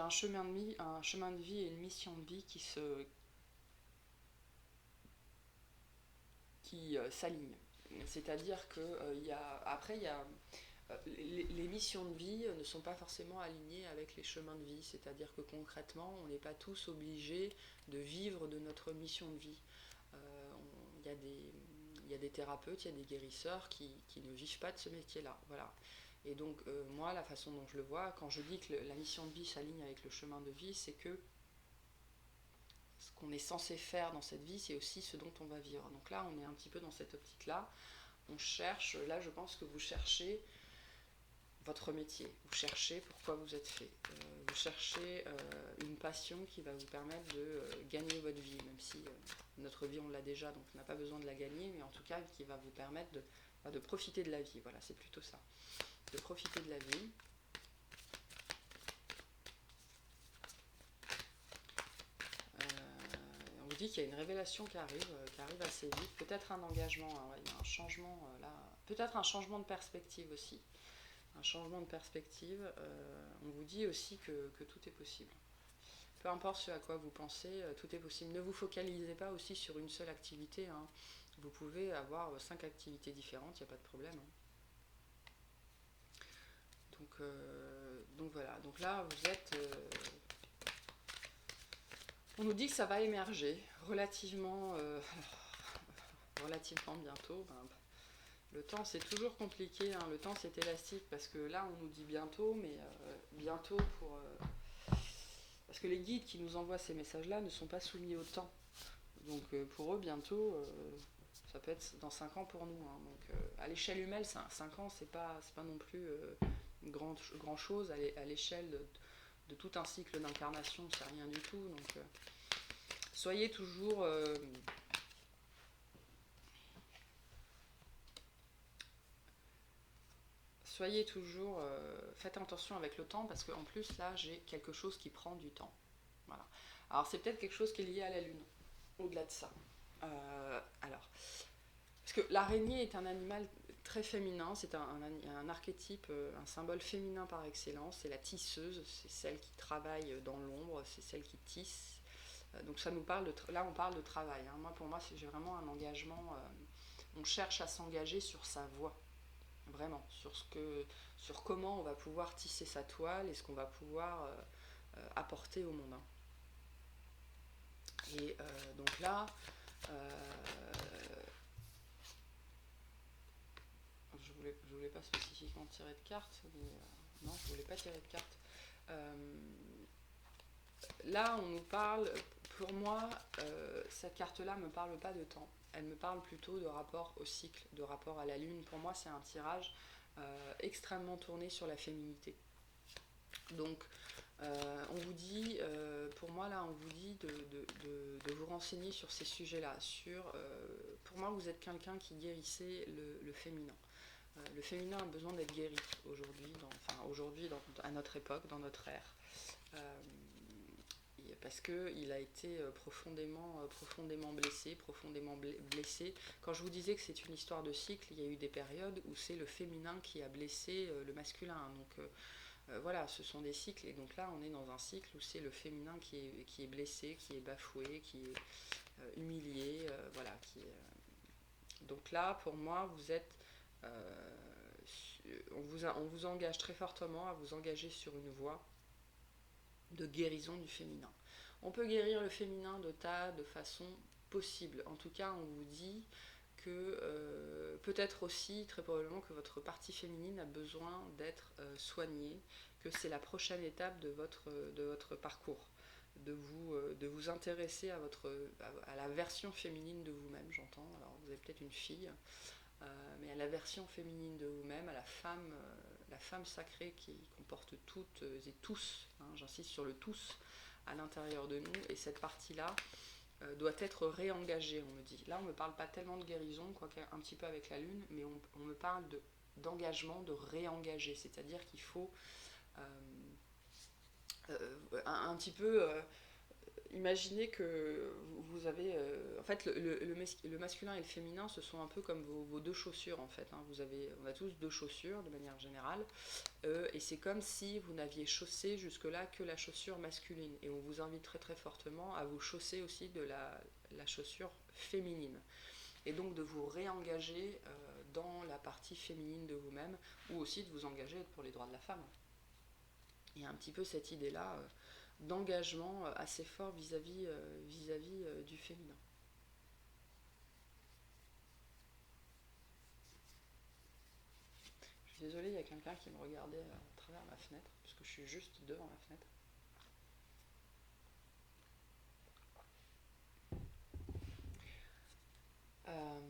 chemin de vie et une mission de vie qui s'alignent. C'est-à-dire que les missions de vie ne sont pas forcément alignées avec les chemins de vie. C'est-à-dire que concrètement, on n'est pas tous obligés de vivre de notre mission de vie. Il y a des thérapeutes, il y a des guérisseurs qui ne vivent pas de ce métier-là. Voilà. Et donc, moi, la façon dont je le vois, quand je dis que la mission de vie s'aligne avec le chemin de vie, c'est que ce qu'on est censé faire dans cette vie, c'est aussi ce dont on va vivre. Donc là, on est un petit peu dans cette optique-là. On cherche, là je pense que vous cherchez votre métier, vous cherchez pourquoi vous êtes fait, vous cherchez une passion qui va vous permettre de gagner votre vie, même si notre vie on l'a déjà, donc on n'a pas besoin de la gagner, mais en tout cas qui va vous permettre de profiter de la vie, voilà, c'est plutôt ça, de profiter de la vie. On vous dit qu'il y a une révélation qui arrive assez vite, peut-être un engagement, hein, il y a un changement là, peut-être un changement de perspective aussi. Un changement de perspective, on vous dit aussi que tout est possible. Peu importe ce à quoi vous pensez, tout est possible. Ne vous focalisez pas aussi sur une seule activité. Hein. Vous pouvez avoir 5 activités différentes, il n'y a pas de problème. Hein. Donc voilà, donc là vous êtes... on nous dit que ça va émerger relativement bientôt. Le temps c'est toujours compliqué, hein. Le temps c'est élastique parce que là on nous dit bientôt, mais bientôt parce que les guides qui nous envoient ces messages-là ne sont pas soumis au temps. Donc pour eux bientôt, ça peut être dans 5 ans pour nous. Hein. Donc à l'échelle humaine, 5 ans c'est pas non plus grand chose. À l'échelle de tout un cycle d'incarnation, c'est rien du tout. Donc soyez toujours... faites attention avec le temps parce qu'en plus là j'ai quelque chose qui prend du temps. Voilà. Alors c'est peut-être quelque chose qui est lié à la lune, au-delà de ça. Parce que l'araignée est un animal très féminin, c'est un archétype, un symbole féminin par excellence, c'est la tisseuse, c'est celle qui travaille dans l'ombre, c'est celle qui tisse, Donc ça nous parle là on parle de travail, hein. Pour moi j'ai vraiment un engagement, on cherche à s'engager sur sa voie, vraiment, sur comment on va pouvoir tisser sa toile et ce qu'on va pouvoir apporter au monde, hein. Et donc là, je voulais pas spécifiquement tirer de cartes, mais non, je voulais pas tirer de cartes. Euh, Là, on nous parle, pour moi, cette carte-là ne me parle pas de temps. Elle me parle plutôt de rapport au cycle, de rapport à la lune. Pour moi, c'est un tirage extrêmement tourné sur la féminité. Donc, on vous dit, pour moi, là, on vous dit de vous renseigner sur ces sujets-là. Pour moi, vous êtes quelqu'un qui guérissait le féminin. Le féminin a besoin d'être guéri aujourd'hui, à notre époque, dans notre ère. Euh, parce qu'il a été profondément blessé. Quand je vous disais que c'est une histoire de cycle, il y a eu des périodes où c'est le féminin qui a blessé le masculin. Donc voilà, ce sont des cycles. Et donc là, on est dans un cycle où c'est le féminin qui est blessé, qui est bafoué, qui est humilié. Voilà, donc là, pour moi, vous êtes... on vous engage très fortement à vous engager sur une voie de guérison du féminin. On peut guérir le féminin de tas de façons possibles. En tout cas, on vous dit que peut-être aussi, très probablement, que votre partie féminine a besoin d'être soignée, que c'est la prochaine étape de votre parcours. De vous intéresser à la version féminine de vous-même, j'entends. Alors, vous avez peut-être une fille, mais à la version féminine de vous-même, à la femme sacrée qui comporte toutes et tous, hein, j'insiste sur le tous, à l'intérieur de nous, et cette partie-là doit être réengagée, on me dit. Là, on ne me parle pas tellement de guérison, quoique un petit peu avec la lune, mais on me parle d'engagement, de réengager, c'est-à-dire qu'il faut un petit peu imaginez que vous avez... en fait, le masculin et le féminin, ce sont un peu comme vos deux chaussures, en fait, hein. On a tous deux chaussures, de manière générale, et c'est comme si vous n'aviez chaussé jusque-là que la chaussure masculine. Et on vous invite très très fortement à vous chausser aussi de la chaussure féminine. Et donc de vous réengager dans la partie féminine de vous-même, ou aussi de vous engager pour les droits de la femme. Il y a un petit peu cette idée-là d'engagement assez fort vis-à-vis du féminin. Je suis désolée, il y a quelqu'un qui me regardait à travers ma fenêtre, parce que je suis juste devant la fenêtre. Euh,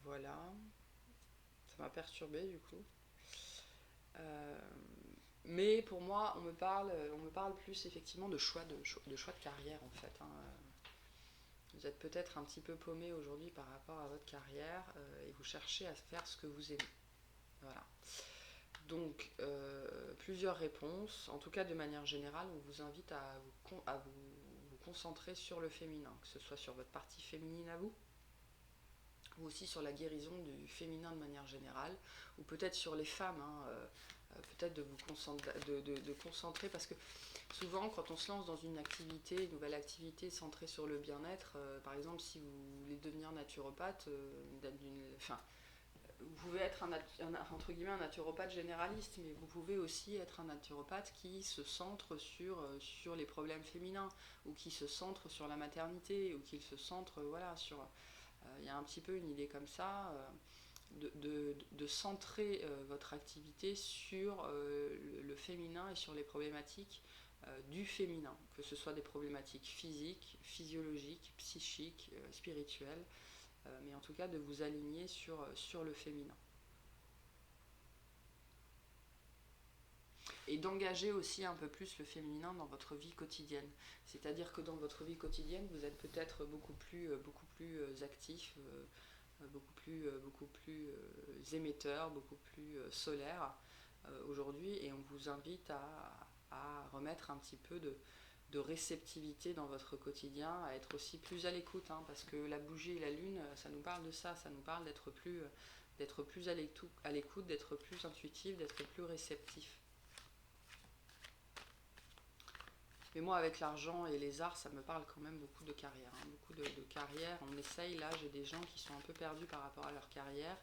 voilà, ça m'a perturbée du coup. Euh, mais pour moi, on me parle plus effectivement de choix de carrière en fait, hein. Vous êtes peut-être un petit peu paumé aujourd'hui par rapport à votre carrière et vous cherchez à faire ce que vous aimez. Voilà. Donc, plusieurs réponses. En tout cas, de manière générale, on vous invite à vous concentrer sur le féminin, que ce soit sur votre partie féminine à vous, ou aussi sur la guérison du féminin de manière générale, ou peut-être sur les femmes, hein, peut-être de vous concentrer, parce que souvent quand on se lance dans une nouvelle activité centrée sur le bien-être, par exemple si vous voulez devenir naturopathe, vous pouvez être entre guillemets un naturopathe généraliste, mais vous pouvez aussi être un naturopathe qui se centre sur les problèmes féminins, ou qui se centre sur la maternité, ou qui se centre sur... Il y a un petit peu une idée comme ça, de centrer votre activité sur le féminin et sur les problématiques du féminin, que ce soit des problématiques physiques, physiologiques, psychiques, spirituelles, mais en tout cas de vous aligner sur le féminin. Et d'engager aussi un peu plus le féminin dans votre vie quotidienne. C'est-à-dire que dans votre vie quotidienne, vous êtes peut-être beaucoup plus actif, beaucoup plus émetteur, beaucoup plus solaire aujourd'hui, et on vous invite à remettre un petit peu de réceptivité dans votre quotidien, à être aussi plus à l'écoute, hein, parce que la bougie et la lune, ça nous parle de ça nous parle d'être plus à l'écoute, d'être plus intuitif, d'être plus réceptif. Mais moi, avec l'argent et les arts, ça me parle quand même beaucoup de carrière. Hein, beaucoup de carrière. On essaye, là, j'ai des gens qui sont un peu perdus par rapport à leur carrière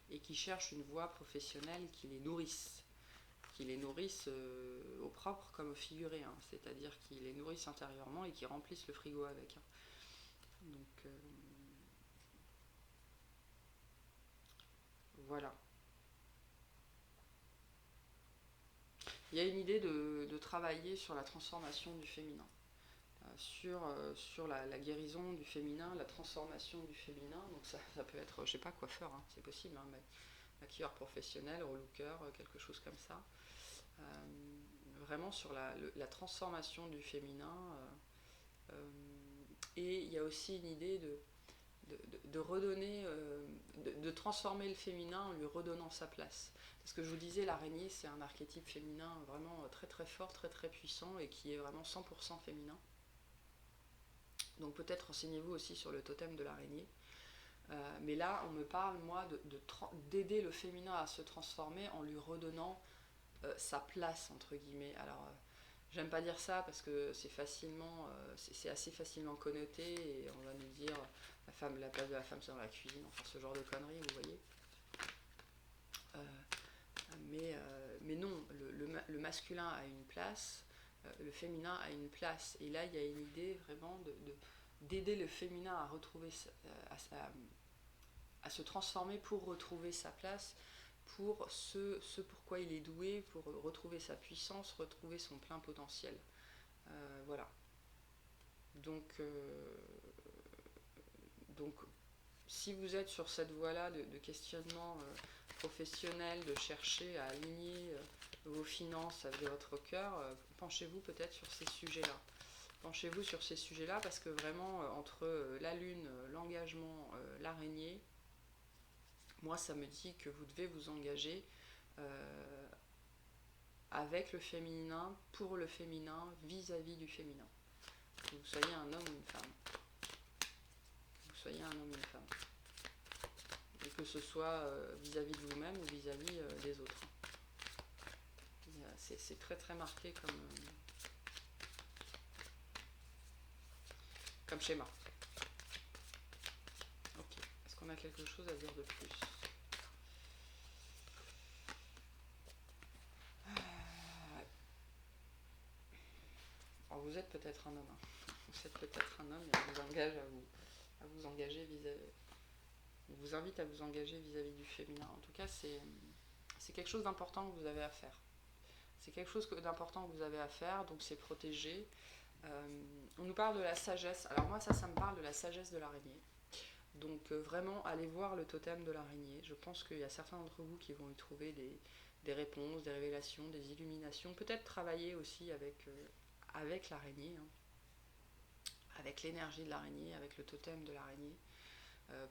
et qui cherchent une voie professionnelle qui les nourrisse. Qui les nourrissent au propre comme au figuré. Hein, c'est-à-dire qui les nourrissent intérieurement et qui remplissent le frigo avec. Hein. Donc, voilà. Il y a une idée de travailler sur la transformation du féminin. Sur la guérison du féminin, la transformation du féminin. Donc ça peut être, je sais pas, coiffeur, hein, c'est possible, hein, maquilleur professionnel, relooker, quelque chose comme ça. Vraiment sur la transformation du féminin. Et il y a aussi une idée de redonner, de transformer le féminin en lui redonnant sa place. Parce que je vous disais, l'araignée, c'est un archétype féminin vraiment très très fort, très très puissant et qui est vraiment 100% féminin. Donc peut-être renseignez-vous aussi sur le totem de l'araignée. Mais là, on me parle, moi, d'aider le féminin à se transformer en lui redonnant sa place, entre guillemets. Alors, j'aime pas dire ça parce que c'est assez facilement connoté et on va nous dire la place de la femme c'est dans la cuisine, enfin ce genre de conneries, vous voyez. Mais non, le masculin a une place, le féminin a une place. Et là, il y a une idée vraiment d'aider le féminin à retrouver, à se transformer pour retrouver sa place, pour ce pourquoi il est doué, pour retrouver sa puissance, retrouver son plein potentiel. Voilà. Donc, si vous êtes sur cette voie-là de questionnement professionnel, de chercher à aligner vos finances avec votre cœur, penchez-vous peut-être sur ces sujets-là. Penchez-vous sur ces sujets-là parce que vraiment, entre la lune, l'engagement, l'araignée, moi ça me dit que vous devez vous engager avec le féminin, pour le féminin, vis-à-vis du féminin. Que vous soyez un homme ou une femme. Que vous soyez un homme ou une femme. Et que ce soit vis-à-vis de vous-même ou vis-à-vis des autres. C'est très très marqué comme schéma. Ok, est-ce qu'on a quelque chose à dire de plus ? Alors vous êtes peut-être un homme. Hein. Vous êtes peut-être un homme et on vous engage à vous engager vis-à-vis. On vous invite à vous engager vis-à-vis du féminin. En tout cas, c'est quelque chose d'important que vous avez à faire. C'est quelque chose d'important que vous avez à faire, donc c'est protéger. On nous parle de la sagesse. Alors moi, ça me parle de la sagesse de l'araignée. Donc vraiment, allez voir le totem de l'araignée. Je pense qu'il y a certains d'entre vous qui vont y trouver des réponses, des révélations, des illuminations. Peut-être travailler aussi avec l'araignée, hein. Avec l'énergie de l'araignée, avec le totem de l'araignée.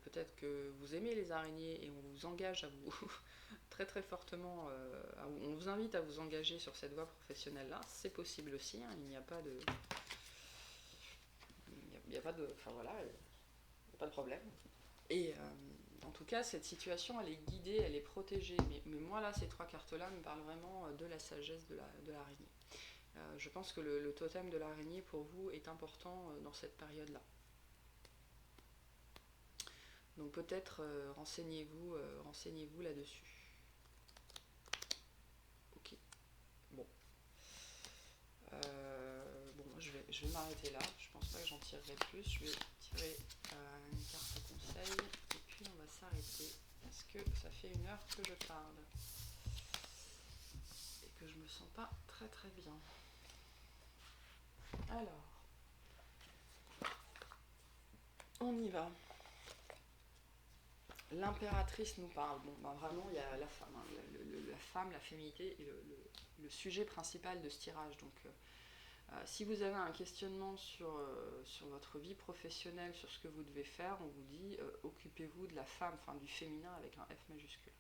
Peut-être que vous aimez les araignées et on vous engage à vous très très fortement, on vous invite à vous engager sur cette voie professionnelle-là. C'est possible aussi, hein, il n'y a pas de... Il n'y a pas de... Enfin voilà, il n'y a pas de problème. Et en tout cas, cette situation, elle est guidée, elle est protégée. Mais moi, là, ces trois cartes-là me parlent vraiment de la sagesse de l'araignée. Je pense que le totem de l'araignée, pour vous, est important dans cette période-là. Donc peut-être renseignez-vous là-dessus. Ok. Bon. Je vais m'arrêter là. Je pense pas que j'en tirerai plus. Je vais tirer une carte conseil et puis on va s'arrêter parce que ça fait 1 heure que je parle et que je me sens pas très très bien. Alors, on y va. L'impératrice nous parle. Bon, ben vraiment, il y a la femme, hein, la femme, la féminité et le sujet principal de ce tirage. Donc, si vous avez un questionnement sur votre vie professionnelle, sur ce que vous devez faire, on vous dit occupez-vous de la femme, enfin du féminin avec un F majuscule.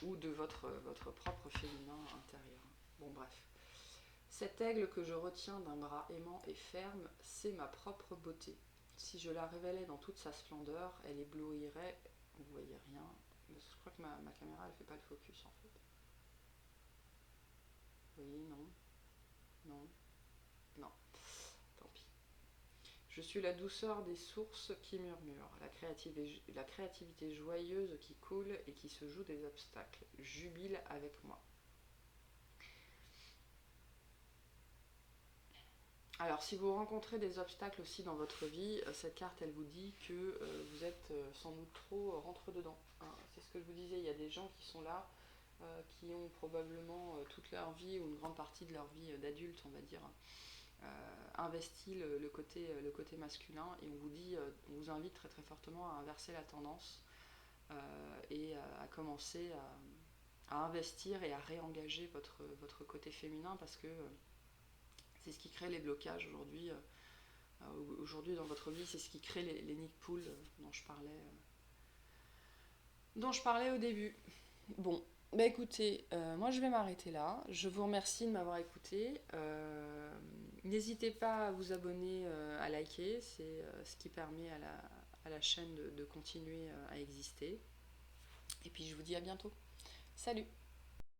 Ou de votre propre féminin intérieur. Bon, bref. Cet aigle que je retiens d'un bras aimant et ferme, c'est ma propre beauté. Si je la révélais dans toute sa splendeur, elle éblouirait, vous voyez rien, je crois que ma caméra elle fait pas le focus en fait. Oui, non, non, non. Tant pis. Je suis la douceur des sources qui murmurent, la créativité joyeuse qui coule et qui se joue des obstacles. Jubile avec moi. Alors, si vous rencontrez des obstacles aussi dans votre vie, cette carte, elle vous dit que vous êtes sans doute trop rentre-dedans. Hein. C'est ce que je vous disais, il y a des gens qui sont là, qui ont probablement toute leur vie, ou une grande partie de leur vie d'adulte, on va dire, investi le côté masculin, et on vous invite très très fortement à inverser la tendance et à commencer à investir et à réengager votre côté féminin, parce que c'est ce qui crée les blocages aujourd'hui. Aujourd'hui dans votre vie, c'est ce qui crée les nids de poules dont je parlais au début. Bon, bah écoutez, moi je vais m'arrêter là. Je vous remercie de m'avoir écouté. N'hésitez pas à vous abonner, à liker, c'est ce qui permet à la chaîne de continuer à exister. Et puis je vous dis à bientôt. Salut!